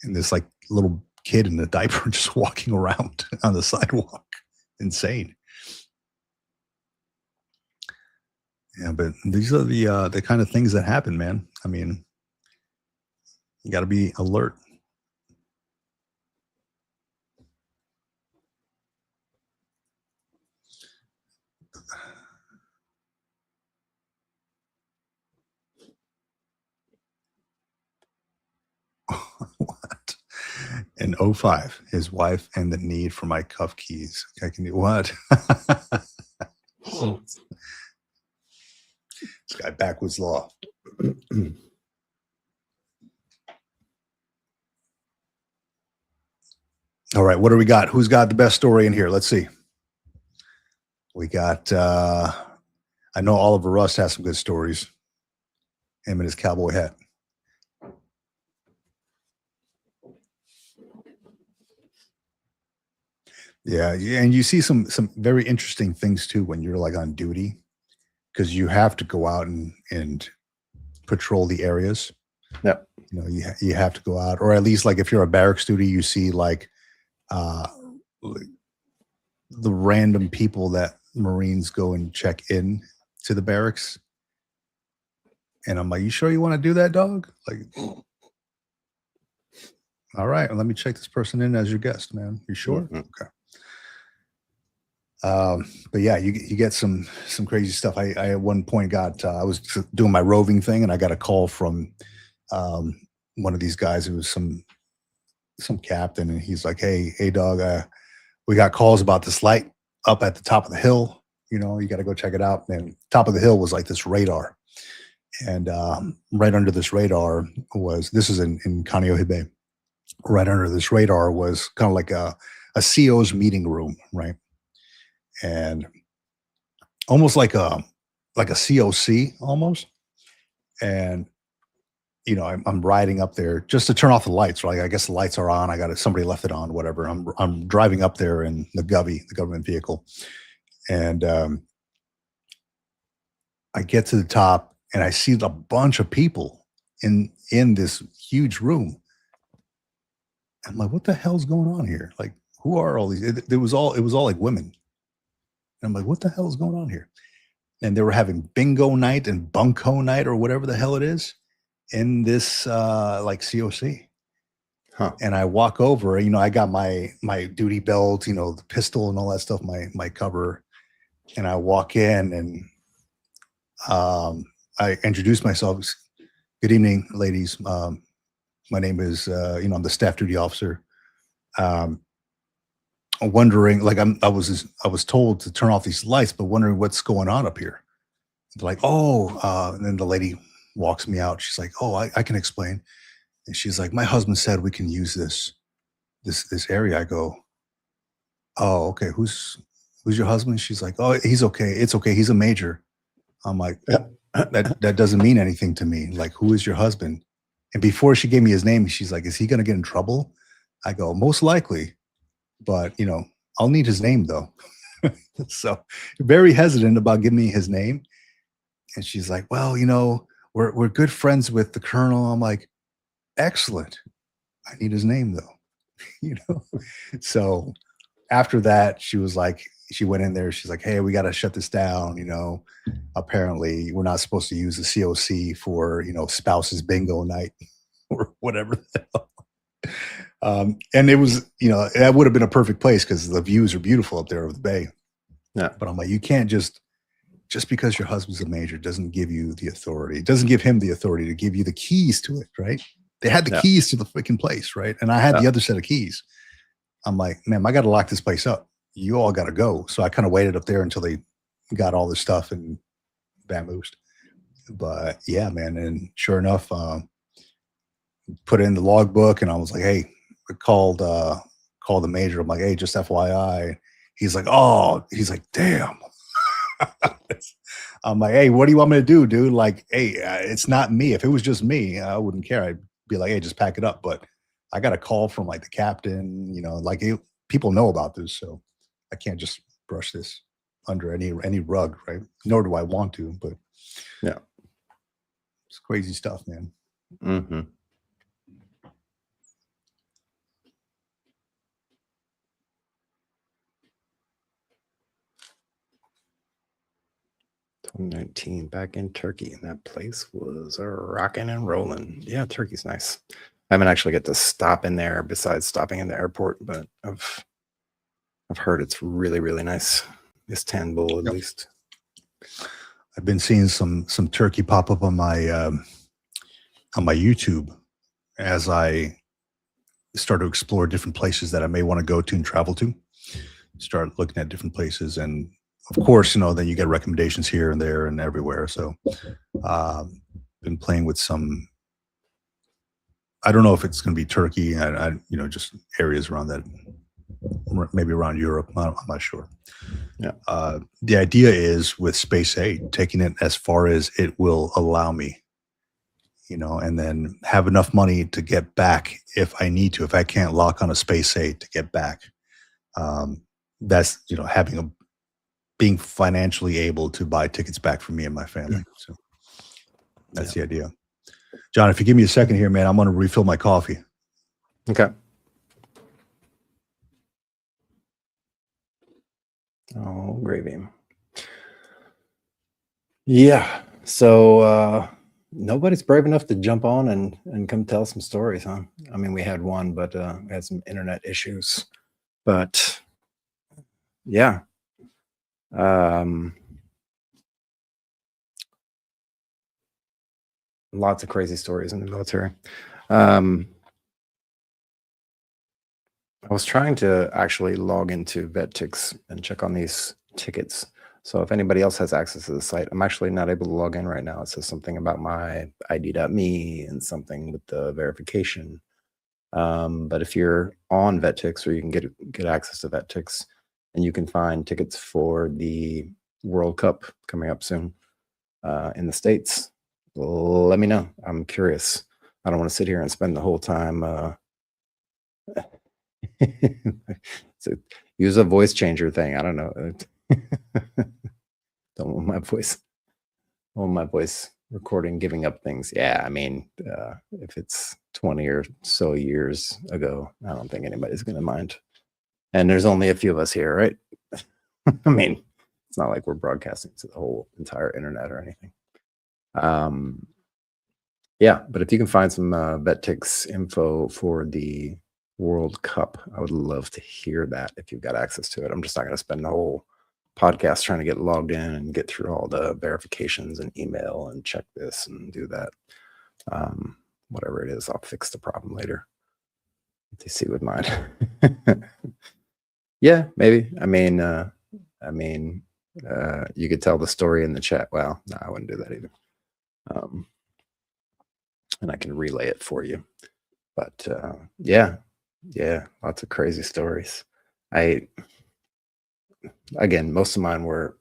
and this like little kid in a diaper just walking around on the sidewalk. Insane. Yeah, but these are the kind of things that happen, man. I mean, you got to be alert. What? In 05, his wife and the need for my cuff keys. I can do what? This guy backwards law. All right, what do we got? Who's got the best story in here? Let's see. We got I know Oliver Rust has some good stories. Him and his cowboy hat. Yeah, and you see some very interesting things too when you're like on duty, because you have to go out and patrol the areas. Yep. You know, you have to go out, or at least like if you're a barracks duty, you see like the random people that Marines go and check in to the barracks. And I'm like, you sure you want to do that, dog? Like, all right, well, let me check this person in as your guest, man. You sure? Mm-hmm. Okay. But yeah, you get some crazy stuff. I at one point got I was doing my roving thing, and I got a call from one of these guys who was some captain, and he's like, hey dog, we got calls about this light up at the top of the hill. You know, you got to go check it out. And top of the hill was like this radar, and right under this radar was, this is in Kaneohe. Right under this radar was kind of like a CO's meeting room, right? And almost like a COC almost. And you know, I'm riding up there just to turn off the lights, right? I guess the lights are on. Somebody left it on, whatever. I'm driving up there in the Govey, the government vehicle, and I get to the top and I see a bunch of people in this huge room. I'm like, what the hell's going on here? Like, who are all these? It was all like women. And I'm like, what the hell is going on here? And they were having bingo night and bunko night or whatever the hell it is in this like COC. Huh. And I walk over, you know, I got my duty belt, you know, the pistol and all that stuff, my cover. And I walk in and I introduce myself. Good evening, ladies. My name is, you know, I'm the staff duty officer. Wondering, like I was told to turn off these lights, but wondering what's going on up here. They're like, oh, and then the lady walks me out. She's like, oh, I can explain. And she's like, my husband said we can use this area. I go, oh, okay. Who's your husband? She's like, oh, he's okay. It's okay. He's a major. I'm like, that doesn't mean anything to me. Like, who is your husband? And before she gave me his name, she's like, is he going to get in trouble? I go, most likely. But, you know, I'll need his name though. So very hesitant about giving me his name. And she's like, well, you know, we're good friends with the colonel. I'm like, excellent. I need his name though. You know? So after that, she was like, she went in there. She's like, hey, we got to shut this down. You know, apparently we're not supposed to use the COC for, you know, spouses bingo night or whatever the hell. And it was, you know, that would have been a perfect place because the views are beautiful up there of the bay. Yeah. But I'm like, you can't just because your husband's a major doesn't give you the authority. It doesn't give him the authority to give you the keys to it, right? They had the Yeah. keys to the freaking place, right? And I had the other set of keys. I'm like, man, I got to lock this place up. You all got to go. So I kind of waited up there until they got all this stuff and vamoosed. But yeah, man. And sure enough, put in the logbook and I was like, hey, called the major. I'm like, hey, just FYI. He's like, damn. I'm like, hey, what do you want me to do, dude? Like, hey, it's not me. If it was just me, I wouldn't care. I'd be like, hey, just pack it up. But I got a call from like the captain, like people know about this. So I can't just brush this under any rug, right? Nor do I want to, but yeah, it's crazy stuff, man. Mm-hmm. '19 back in Turkey, and that place was rocking and rolling. Yeah, Turkey's nice. I haven't actually get to stop in there besides stopping in the airport, but I've heard it's really, really nice. Istanbul, at least. I've been seeing some Turkey pop up on my YouTube as I start to explore different places that I may want to go to and travel to. Start looking at different places, and of course, then you get recommendations here and there and everywhere. So, been playing with some. I don't know if it's going to be Turkey and just areas around that, maybe around Europe. I'm not sure. Yeah. The idea is with Space 8, taking it as far as it will allow me, and then have enough money to get back if I need to. If I can't lock on a Space 8 to get back, that's being financially able to buy tickets back for me and my family. So that's the idea. John, if you give me a second here, man, I'm going to refill my coffee. Okay. Oh, gravy. Yeah. So nobody's brave enough to jump on and come tell some stories, huh? I mean, we had one, but we had some internet issues. But yeah. Lots of crazy stories in the military. I was trying to actually log into VetTix and check on these tickets. So if anybody else has access to the site, I'm actually not able to log in right now. It says something about my ID.me and something with the verification. But if you're on VetTix, or you can get access to VetTix, and you can find tickets for the World Cup coming up soon in the States, let me know. I'm curious. I don't want to sit here and spend the whole time. So use a voice changer thing. I don't know. Don't want my voice recording giving up things. Yeah, I mean, if it's 20 or so years ago, I don't think anybody's going to mind. And there's only a few of us here, right? I mean, it's not like we're broadcasting to the whole entire internet or anything. Yeah, but if you can find some VetTix info for the World Cup, I would love to hear that if you've got access to it. I'm just not going to spend the whole podcast trying to get logged in and get through all the verifications and email and check this and do that. Whatever it is, I'll fix the problem later. They see with mine. Yeah, maybe. I mean, you could tell the story in the chat. Well, no, I wouldn't do that either. And I can relay it for you. But yeah, lots of crazy stories. Again, most of mine were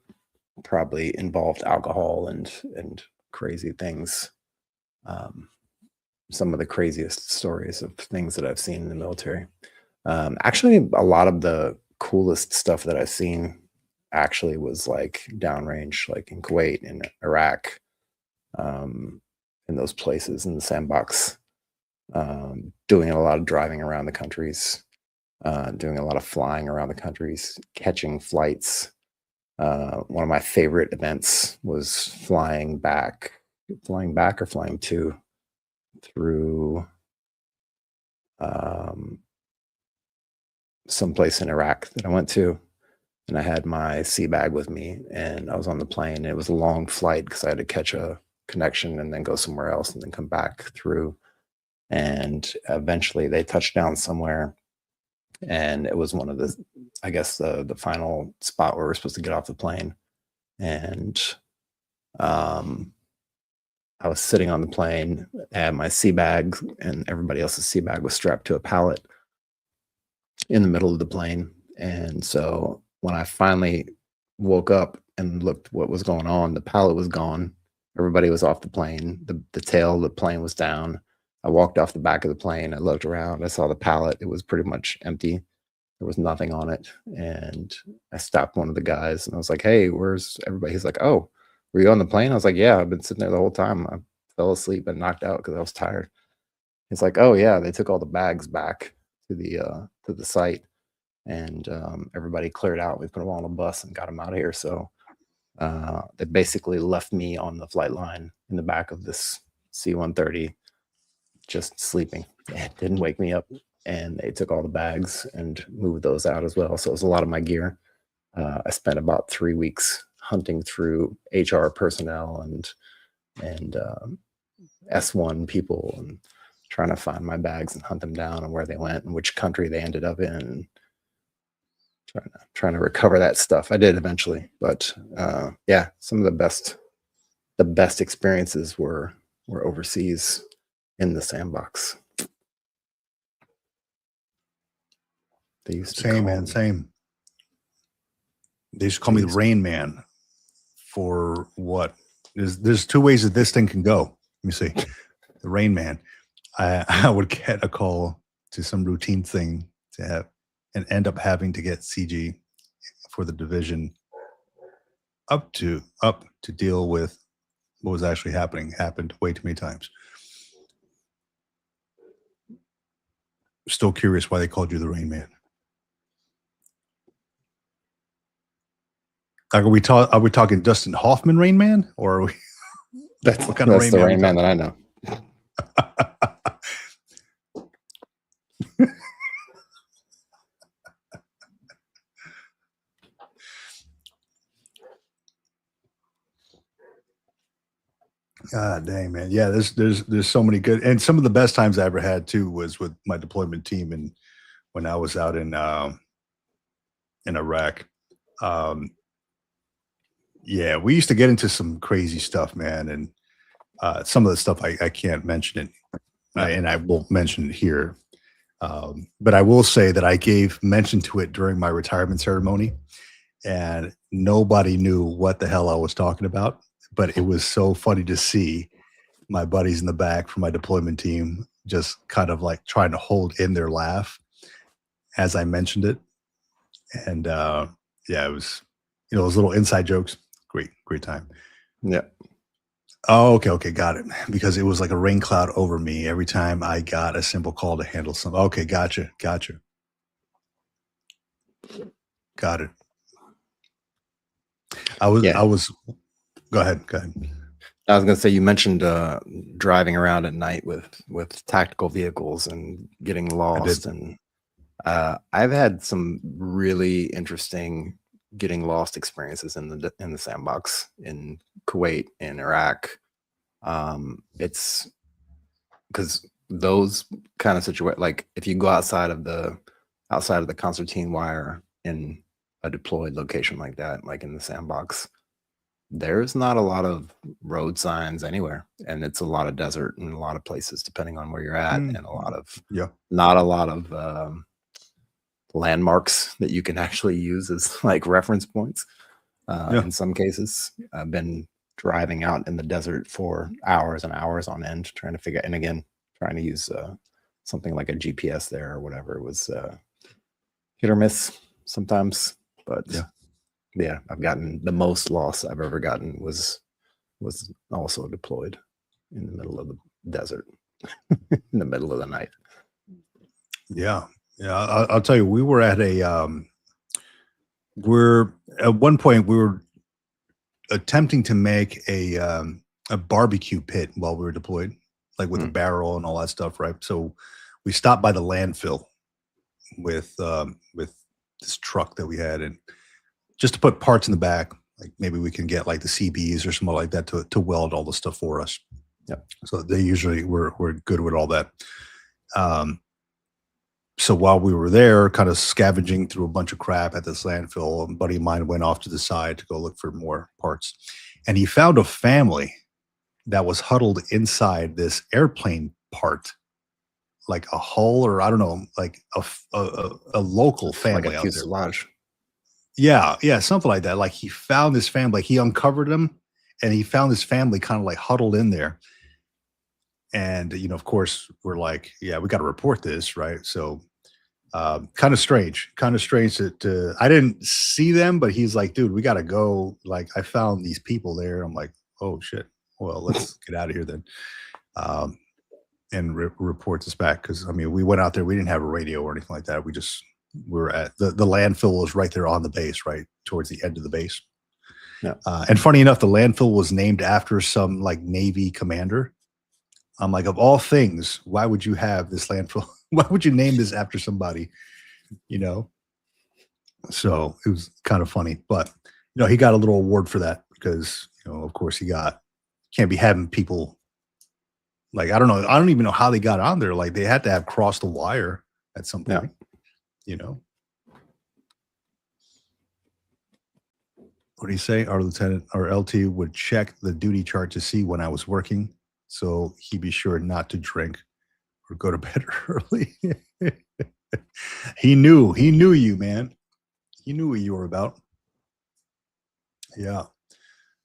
probably involved alcohol and crazy things. Some of the craziest stories of things that I've seen in the military. Actually, a lot of the coolest stuff that I've seen actually was like downrange, like in Kuwait and Iraq, in those places in the sandbox, doing a lot of driving around the countries, doing a lot of flying around the countries, catching flights. One of my favorite events was flying back or flying through someplace in Iraq that I went to. and I had my sea bag with me, and I was on the plane. It was a long flight because I had to catch a connection and then go somewhere else and then come back through. And eventually they touched down somewhere, and it was one of the, I guess the final spot where we're supposed to get off the plane. And I was sitting on the plane, I had my sea bag, and everybody else's sea bag was strapped to a pallet in the middle of the plane. And so when I finally woke up and looked what was going on, the pallet was gone. Everybody was off the plane. The tail of the plane was down. I walked off the back of the plane. I looked around. I saw the pallet. It was pretty much empty. There was nothing on it. And I stopped one of the guys and I was like, "Hey, where's everybody?" He's like, "Oh, were you on the plane?" I was like, "Yeah, I've been sitting there the whole time. I fell asleep and knocked out because I was tired." He's like, "Oh yeah, they took all the bags back to the site, and everybody cleared out. We put them all on a bus and got them out of here." So they basically left me on the flight line in the back of this C-130, just sleeping. It didn't wake me up, and they took all the bags and moved those out as well. So it was a lot of my gear. I spent about 3 weeks hunting through HR personnel and S1 people and trying to find my bags and hunt them down and where they went and which country they ended up in, and trying to recover that stuff. I did eventually, but yeah, some of the best experiences were overseas in the sandbox. They used to Same, call man. me- Same. They used to call me the Jeez. Rain Man for what? There's two ways that this thing can go. Let me see. The Rain Man. I would get a call to some routine thing to have and end up having to get CG for the division up to deal with what was actually happening. Happened way too many times. Still curious why they called you the Rain Man. Like, are we talking Dustin Hoffman Rain Man, or are we? That's What kind of that's Rain the Man? Rain Man that I know. God dang, man. Yeah, there's so many good, and some of the best times I ever had too was with my deployment team, and when I was out in Iraq. Yeah, we used to get into some crazy stuff, man, and some of the stuff I can't mention it, and I won't mention it here. But I will say that I gave mention to it during my retirement ceremony, and nobody knew what the hell I was talking about. But it was so funny to see my buddies in the back from my deployment team just kind of like trying to hold in their laugh as I mentioned it. And yeah, it was, those little inside jokes. Great time. Yeah. Oh, okay, got it. Because it was like a rain cloud over me every time I got a simple call to handle something. Okay, gotcha. Got it. I was. Go ahead. I was going to say, you mentioned driving around at night with tactical vehicles and getting lost, and I've had some really interesting getting lost experiences in the sandbox in Kuwait and Iraq. It's because those kind of situations, like if you go outside of the concertine wire in a deployed location like that, like in the sandbox, there's not a lot of road signs anywhere, and it's a lot of desert in a lot of places depending on where you're at, and not a lot of landmarks that you can actually use as like reference points. In some cases, I've been driving out in the desert for hours and hours on end trying to figure, and again trying to use something like a GPS there or whatever. It was hit or miss sometimes, but yeah, I've gotten the most loss I've ever gotten was also deployed in the middle of the desert in the middle of the night. Yeah. I'll tell you, we were at at one point we were attempting to make a barbecue pit while we were deployed, like with a barrel and all that stuff, right? So we stopped by the landfill with this truck that we had, and just to put parts in the back. Like maybe we can get like the CBs or something like that to weld all the stuff for us. Yep. So they usually we're good with all that. So while we were there, kind of scavenging through a bunch of crap at this landfill, a buddy of mine went off to the side to go look for more parts, and he found a family that was huddled inside this airplane part, like a hull, or I don't know, like a local family like a out there. fuselage. Yeah, something like that. Like he found this family, like he uncovered them, and he found this family kind of like huddled in there. And of course, we're like, yeah, we got to report this, right? So, kind of strange that I didn't see them, but he's like, dude, we got to go. Like, I found these people there. I'm like, oh shit. Well, let's get out of here then. And report this back, because I mean, we went out there. We didn't have a radio or anything like that. We were at the landfill was right there on the base, right towards the end of the base. Yeah. And funny enough, the landfill was named after some like Navy commander. I'm like, of all things, why would you have this landfill? Why would you name this after somebody? So it was kind of funny, but he got a little award for that because of course can't be having people like, I don't even know how they got on there. Like they had to have crossed the wire at some point. What do you say? Our LT would check the duty chart to see when I was working, so he'd be sure not to drink or go to bed early. He knew you, man. He knew what you were about. Yeah.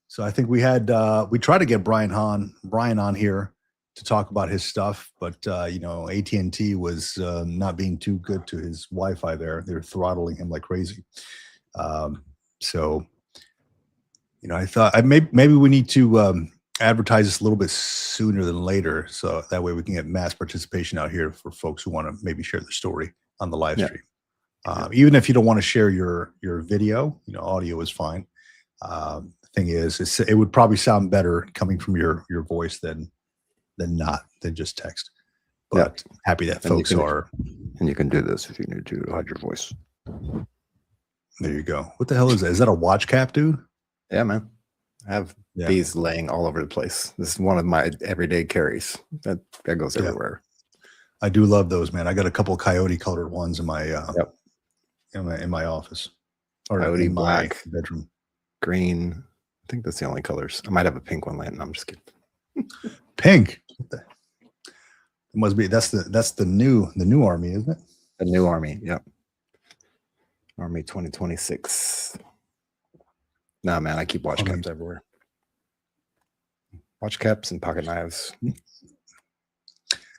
So I think we tried to get Brian on here to talk about his stuff, but AT&T was not being too good to his Wi-Fi there. They're throttling him like crazy. So I thought maybe we need to advertise this a little bit sooner than later, so that way we can get mass participation out here for folks who want to maybe share their story on the live stream. Even if you don't want to share your video, audio is fine. The thing is, it would probably sound better coming from your voice than just text. But happy that folks are. And you can do this if you need to hide your voice. There you go. What the hell is that? Is that a watch cap, dude? Yeah, man. I have these laying all over the place. This is one of my everyday carries. That goes everywhere. I do love those, man. I got a couple of coyote colored ones in my in my office. Or coyote, in black, my bedroom. Green. I think that's the only colors. I might have a pink one laying. I'm just kidding. Pink. It must be that's the new army, isn't it? The new army. Yep. Army 2026. Nah, man, I keep watch caps everywhere. Watch caps and pocket knives.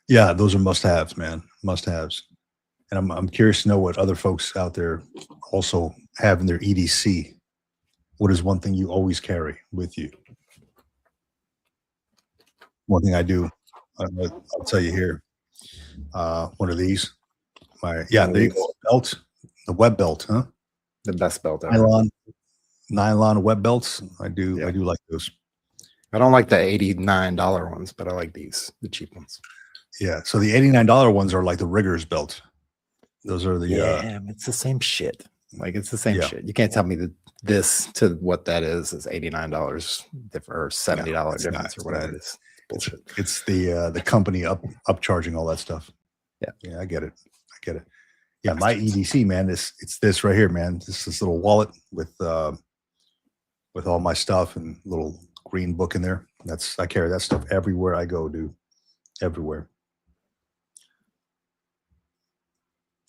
Yeah, those are must-haves, man. Must-haves. And I'm curious to know what other folks out there also have in their EDC. What is one thing you always carry with you? One thing I do, I'll tell you here. One of these. The belt, the web belt, huh? The best belt ever. Nylon web belts. I do like those. I don't like the $89 ones, but I like these, the cheap ones. Yeah. So the $89 ones are like the riggers belt. Those are the it's the same shit. Like it's the same shit. You can't tell me that this to what that is $89 or $70 difference or whatever it is. Bullshit. It's the company upcharging all that stuff. Yeah, I get it. Yeah, my EDC, man, it's this right here, man. This little wallet with all my stuff and little green book in there. I carry that stuff everywhere I go, dude. Everywhere.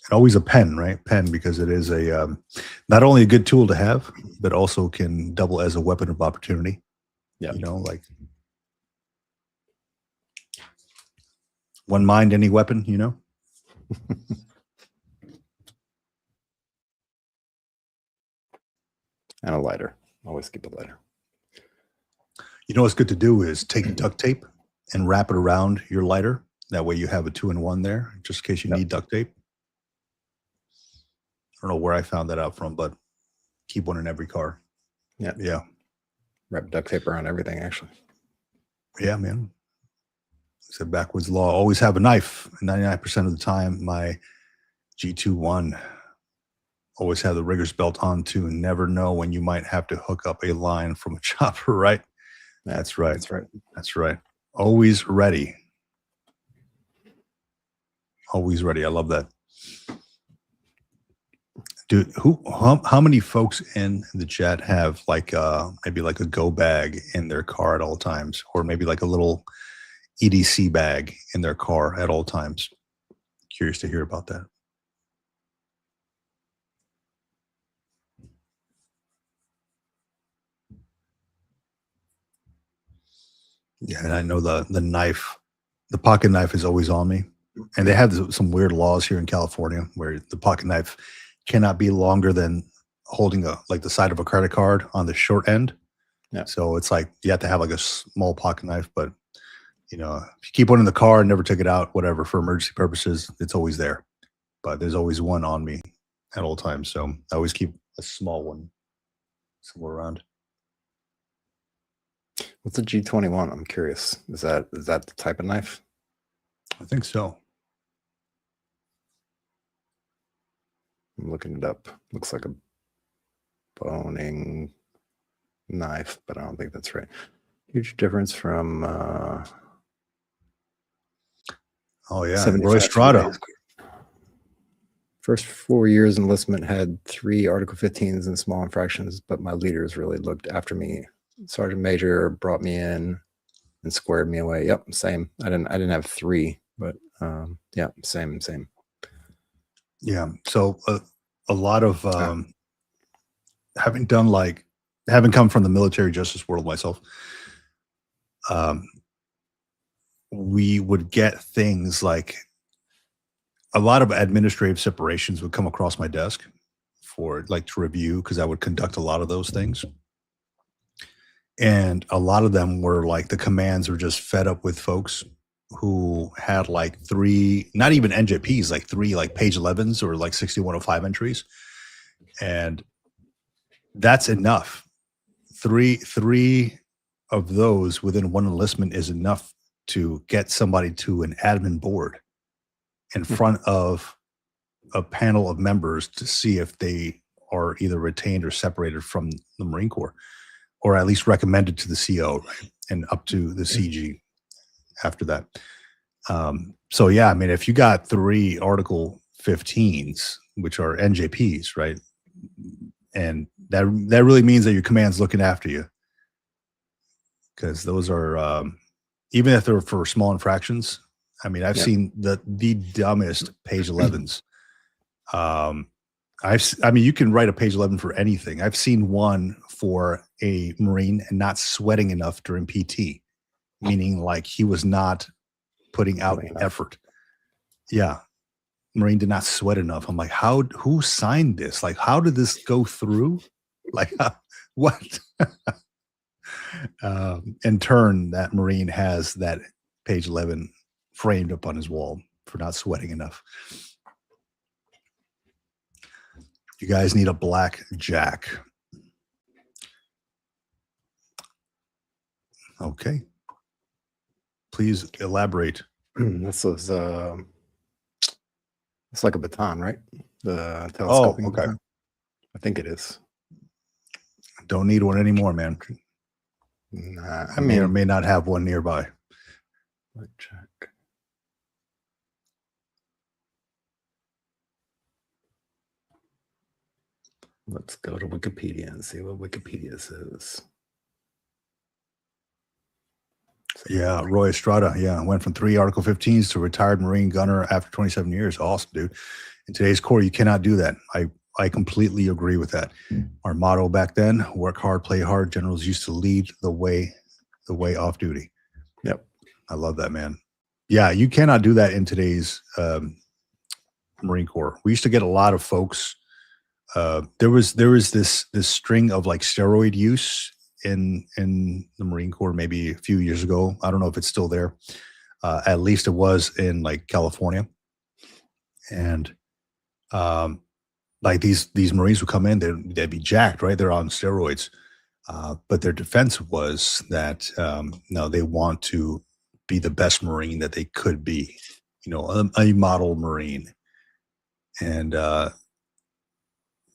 And always a pen, right? Pen, because it is a not only a good tool to have, but also can double as a weapon of opportunity. Yeah. Like one mind, any weapon, And a lighter. Always keep a lighter. What's good to do is take duct tape and wrap it around your lighter. That way you have a 2-in-1 there, just in case you need duct tape. I don't know where I found that out from, but keep one in every car. Yeah. Wrap duct tape around everything, actually. Yeah, man. It's a backwards law. Always have a knife. 99% of the time, my G21 always have the rigger's belt on too, and never know when you might have to hook up a line from a chopper, right? That's right. That's right. That's right. Always ready. Always ready. I love that. Dude, how many folks in the chat have like maybe like a go bag in their car at all times, or maybe like a little EDC bag in their car at all times? Curious to hear about that. Yeah, and I know the knife, the pocket knife is always on me. And they have some weird laws here in California where the pocket knife cannot be longer than holding like the side of a credit card on the short end. Yeah. So it's like you have to have like a small pocket knife, but if you keep one in the car and never take it out, whatever, for emergency purposes, it's always there. But there's always one on me at all times. So I always keep a small one somewhere around. What's a G21? I'm curious. Is that the type of knife? I think so. I'm looking it up. Looks like a boning knife, but I don't think that's right. Huge difference from oh yeah, Roy Strada. First 4 years enlistment had 3 Article 15s and small infractions, but my leaders really looked after me. Sergeant Major brought me in and squared me away. Yep, same. I didn't have 3, but yeah, same. Yeah. So a lot of having come from the military justice world myself, we would get things like a lot of administrative separations would come across my desk for like to review, because I would conduct a lot of those things. And a lot of them were like the commands were just fed up with folks who had like 3, not even NJPs, like 3 like page 11s or like 6105 entries. And that's enough. Three of those within one enlistment is enough to get somebody to an admin board in front of a panel of members to see if they are either retained or separated from the Marine Corps, or at least recommended to the CO, right? And up to the CG after that. So yeah, I mean, if you got 3 Article 15s, which are NJPs, right? And that really means that your command's looking after you, because those are, even if they're for small infractions. I mean, I've seen the dumbest page 11s. I mean, you can write a page 11 for anything. I've seen one for a Marine and not sweating enough during PT, meaning like he was not putting out effort. Yeah. Marine did not sweat enough. I'm like, who signed this? Like, how did this go through? Like, what? In turn, that Marine has that page 11 framed up on his wall for not sweating enough. You guys need a black jack. Okay. Please elaborate. This is it's like a baton, right? The telescoping baton. I think it is. Don't need one anymore, man. Nah, I may or may not have one nearby. Let's check. Let's go to Wikipedia and see what Wikipedia says. Yeah, Roy Estrada. Yeah, went from 3 Article 15s to retired Marine gunner after 27 years. Awesome, dude. In today's Corps, you cannot do that. I completely agree with that. Our motto back then: work hard, play hard. Generals used to lead the way off duty. Yep, I love that, man. Yeah, you cannot do that in today's Marine Corps. We used to get a lot of folks. There was this string of like steroid use in the Marine Corps maybe a few years ago. I don't know if it's still there. At least it was in like California. And like these Marines would come in, they'd be jacked, right? They're on steroids. But their defense was that no, they want to be the best Marine that they could be, a model Marine. And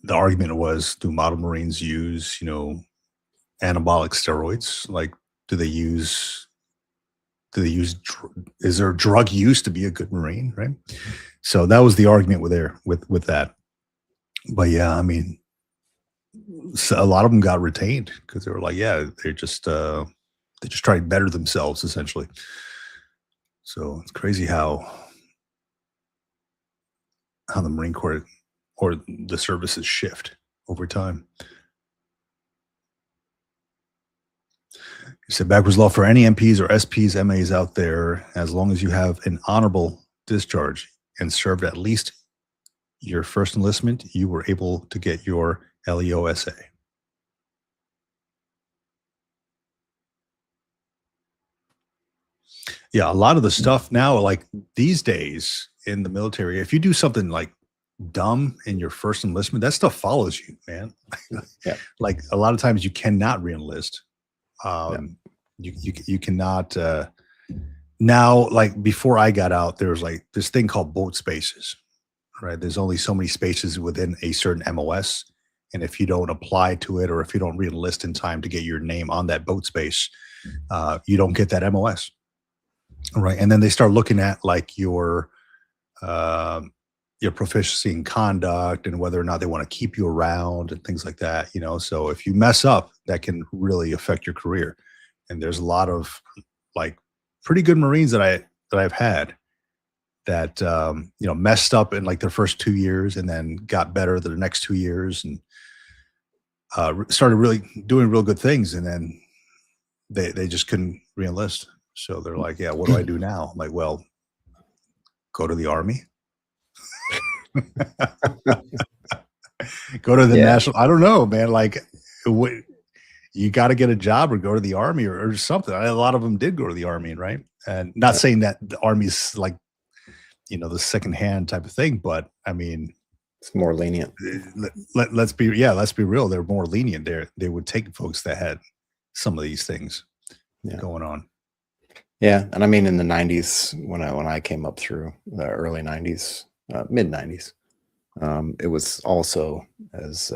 the argument was, do model Marines use, anabolic steroids? Like, do they use, is there drug use to be a good Marine? Right. So that was the argument with that. But yeah, I mean, so a lot of them got retained because they were like, yeah, they just try to better themselves essentially. So it's crazy how the Marine Corps or the services shift over time. You said backwards law for any MPs or SPs, MAs out there, as long as you have an honorable discharge and served at least your first enlistment, you were able to get your LEOSA. Yeah, a lot of the stuff now, like these days in the military, if you do something like dumb in your first enlistment, that stuff follows you, man. Yeah. Like a lot of times you cannot re-enlist. You cannot now, like before I got out, there was like this thing called boat spaces, right? There's only so many spaces within a certain MOS. And if you don't apply to it, or if you don't re-enlist in time to get your name on that boat space, you don't get that MOS. Right. And then they start looking at like your proficiency in conduct and whether or not they want to keep you around and things like that, so if you mess up, that can really affect your career. And there's a lot of like pretty good Marines that I've had that messed up in like their first 2 years and then got better the next 2 years and started really doing real good things, and then they just couldn't re-enlist. So they're like, yeah, what do I do now? I'm like, well, go to the Army. Go to the national. I don't know, man. Like, you got to get a job or go to the Army or something. A lot of them did go to the Army, right? And not saying that the Army's like, the secondhand type of thing, but I mean, it's more lenient. Let's be real. They're more lenient. They would take folks that had some of these things going on. Yeah, and I mean, in the 90s, when I came up through the early 90s, mid 90s, it was also, as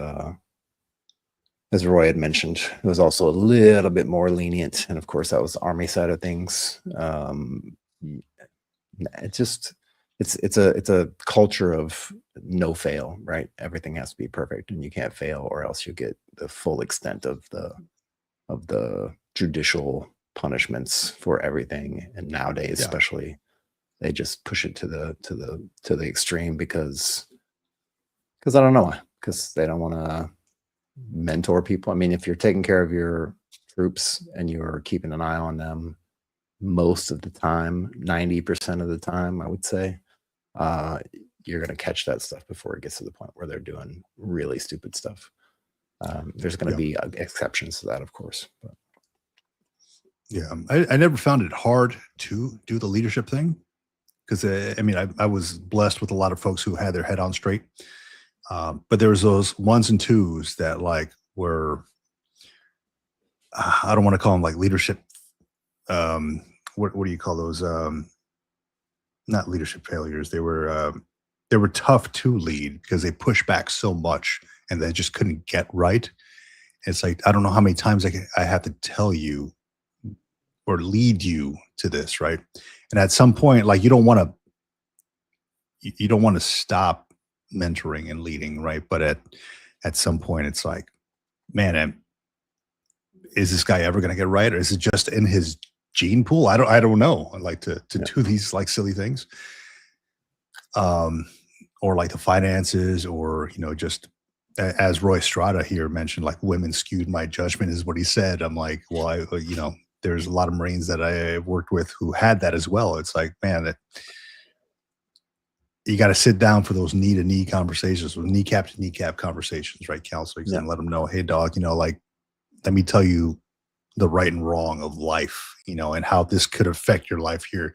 Roy had mentioned, it was also a little bit more lenient, and of course, that was the Army side of things. It's a culture of no fail, right? Everything has to be perfect, and you can't fail, or else you get the full extent of the judicial punishments for everything. And nowadays, especially, they just push it to the extreme because I don't know why, because they don't want to mentor people. I mean, if you're taking care of your troops and you're keeping an eye on them most of the time, 90% of the time, I would say, you're going to catch that stuff before it gets to the point where they're doing really stupid stuff. There's going to be exceptions to that, of course, but. Yeah, I never found it hard to do the leadership thing because I was blessed with a lot of folks who had their head on straight, but there was those ones and twos that like were, I don't want to call them like leadership. What do you call those? Not leadership failures. They were tough to lead because they pushed back so much and they just couldn't get right. It's like, I don't know how many times I have to tell you or lead you to this, right? And at some point, like you don't want to stop mentoring and leading, right? But at some point, it's like, man, is this guy ever going to get right, or is it just in his gene pool? I don't know. I like to do these like silly things, or like the finances, or just as Roy Strada here mentioned, like women skewed my judgment is what he said. I'm like, well, there's a lot of Marines that I worked with who had that as well. It's like, man, you got to sit down for those knee-to-knee conversations, with kneecap-to-kneecap conversations, right? Counselors, and let them know, hey, dog, like, let me tell you the right and wrong of life, and how this could affect your life here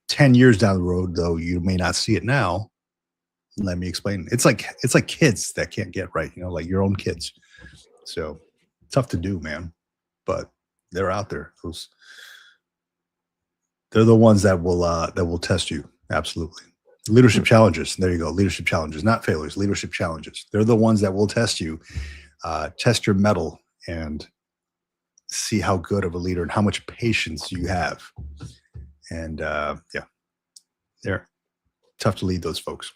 10 years down the road, though you may not see it now. Let me explain. It's like kids that can't get right, like your own kids. So tough to do, man, but they're out there. They're the ones that will test you. Absolutely. Leadership challenges. There you go. Leadership challenges, not failures. Leadership challenges. They're the ones that will test you, test your mettle, and see how good of a leader and how much patience you have. And yeah, they're tough to lead, those folks.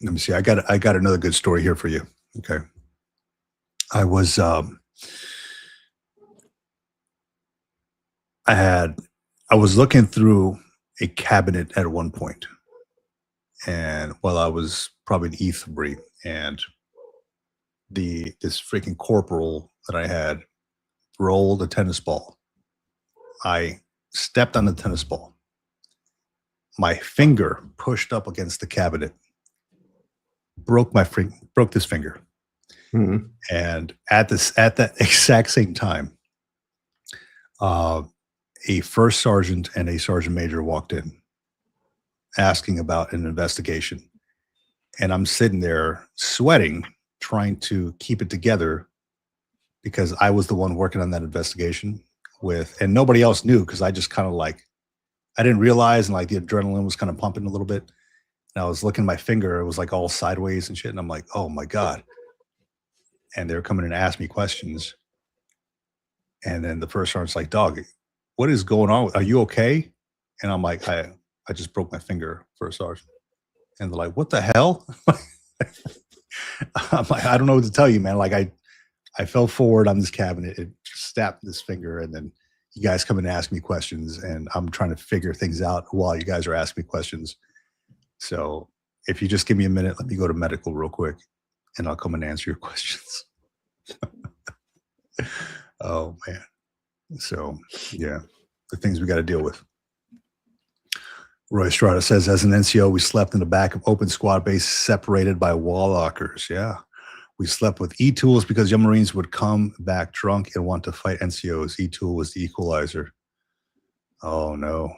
Let me see. I got another good story here for you. Okay. I was looking through a cabinet at one point, and while I was probably in E3, and this freaking corporal that I had rolled a tennis ball. I stepped on the tennis ball. My finger pushed up against the cabinet, broke this finger. Mm-hmm. And at that exact same time, a first sergeant and a sergeant major walked in asking about an investigation. And I'm sitting there sweating, trying to keep it together because I was the one working on that investigation and nobody else knew, because I just kind of I didn't realize, and like the adrenaline was kind of pumping a little bit. And I was looking at my finger, it was like all sideways and shit. And I'm like, oh my God. And they were coming in and asking me questions. And then the first sergeant's like, dog, what is going on? Are you okay? And I'm like, I just broke my finger, first sergeant. And they're like, what the hell? I'm like, I don't know what to tell you, man. Like I fell forward on this cabinet, it snapped this finger, and then you guys come in and ask me questions, and I'm trying to figure things out while you guys are asking me questions. So if you just give me a minute, let me go to medical real quick, and I'll come and answer your questions. Oh man. So yeah, the things we got to deal with. Roy Strada says, as an NCO, we slept in the back of open squad base separated by wall lockers. Yeah. We slept with E-tools because young Marines would come back drunk and want to fight NCOs. E-tool was the equalizer. Oh no.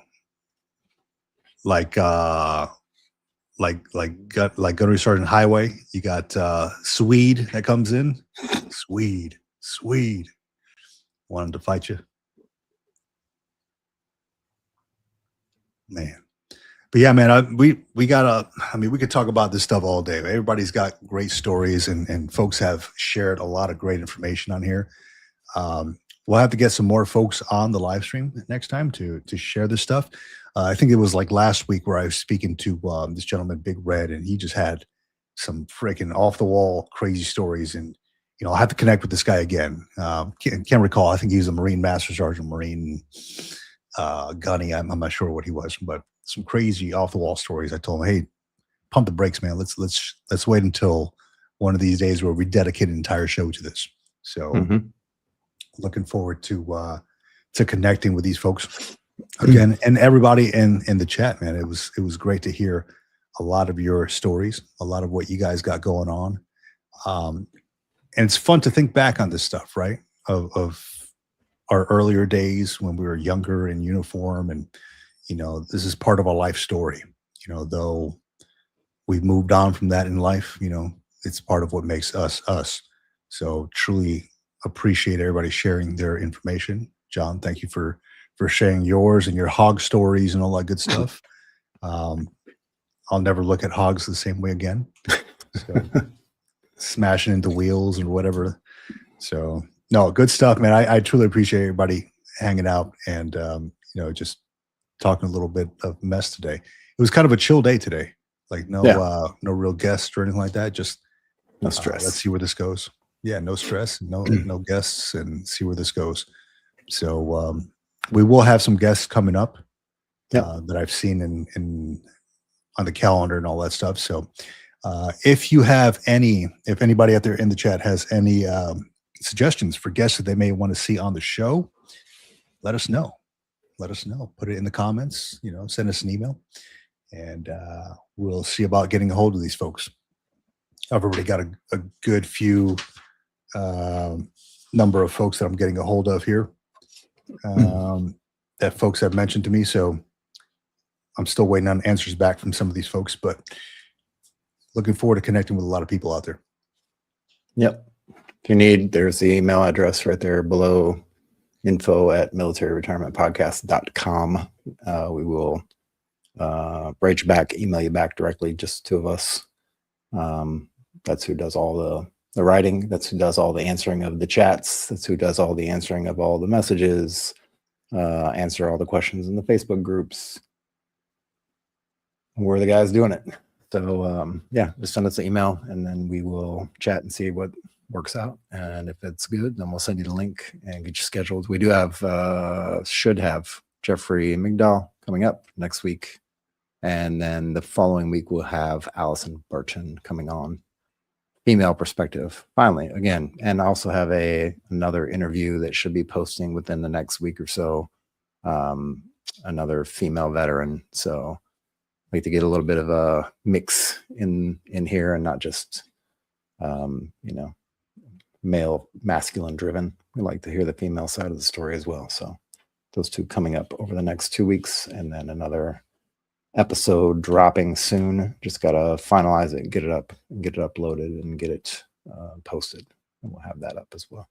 Like Gunnery Sergeant Highway, you got Swede that comes in. Swede. Wanted to fight you. Man. But yeah, man, we could talk about this stuff all day. Everybody's got great stories, and folks have shared a lot of great information on here. We'll have to get some more folks on the live stream next time to share this stuff. I think it was like last week where I was speaking to this gentleman, Big Red, and he just had some freaking off the wall crazy stories. And I'll have to connect with this guy again. Can't recall. I think he was a Marine Master Sergeant, Marine Gunny. I'm not sure what he was, but some crazy off the wall stories. I told him, hey, pump the brakes, man. Let's wait until one of these days where we dedicate an entire show to this. So looking forward to connecting with these folks again, and everybody in the chat, man. It was great to hear a lot of your stories, a lot of what you guys got going on. And it's fun to think back on this stuff, right? Of our earlier days when we were younger in uniform, and this is part of our life story. Though we've moved on from that in life, it's part of what makes us us. So truly appreciate everybody sharing their information. John, thank you for sharing yours and your hog stories and all that good stuff. I'll never look at hogs the same way again. So, smashing into wheels or whatever. So no, good stuff, man. I truly appreciate everybody hanging out and just talking a little bit of mess today. It was kind of a chill day today. Like no real guests or anything like that. Just no stress. Let's see where this goes. Yeah, no stress, no guests, and see where this goes. So we will have some guests coming up that I've seen in on the calendar and all that stuff. So if anybody out there in the chat has any suggestions for guests that they may want to see on the show, let us know. Put it in the comments, send us an email, and we'll see about getting a hold of these folks. I've already got a good few number of folks that I'm getting a hold of here that folks have mentioned to me. So I'm still waiting on answers back from some of these folks, but looking forward to connecting with a lot of people out there. Yep. If you need, there's the email address right there below info@militaryretirementpodcast.com. We will write you back, email you back directly, just two of us. That's who does all the writing. That's who does all the answering of the chats. That's who does all the answering of all the messages, answer all the questions in the Facebook groups. We're the guys doing it. So yeah, just send us an email and then we will chat and see what works out. And if it's good, then we'll send you the link and get you scheduled. We do have, should have Jeffrey Migdal coming up next week. And then the following week, we'll have Allison Burton coming on. Female perspective, finally, again. And I also have another interview that should be posting within the next week or so. Another female veteran. So I like to get a little bit of a mix in here and not just, male masculine driven. We like to hear the female side of the story as well. So those two coming up over the next 2 weeks, and then another episode dropping soon. Just got to finalize it, get it up, and get it uploaded and get it posted. And we'll have that up as well.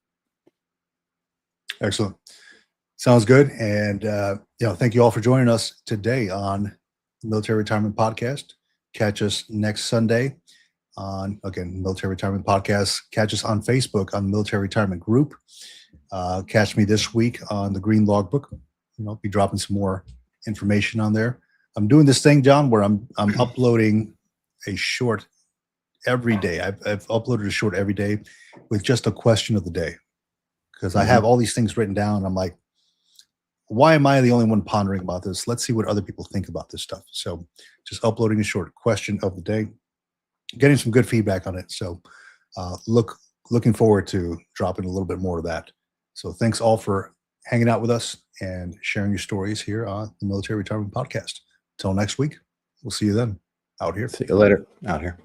Excellent. Sounds good. And, thank you all for joining us today on the Military Retirement Podcast. Catch us next Sunday on, again, Military Retirement Podcast. Catch us on Facebook on the Military Retirement Group. Catch me this week on the Green Logbook. I'll be dropping some more information on there. I'm doing this thing, John, where I'm uploading a short every day. I've uploaded a short every day with just a question of the day, because I have all these things written down. And I'm like, why am I the only one pondering about this? Let's see what other people think about this stuff. So just uploading a short question of the day, getting some good feedback on it. So looking forward to dropping a little bit more of that. So thanks all for hanging out with us and sharing your stories here on the Military Retirement Podcast. Until next week, we'll see you then out here. See you later out here.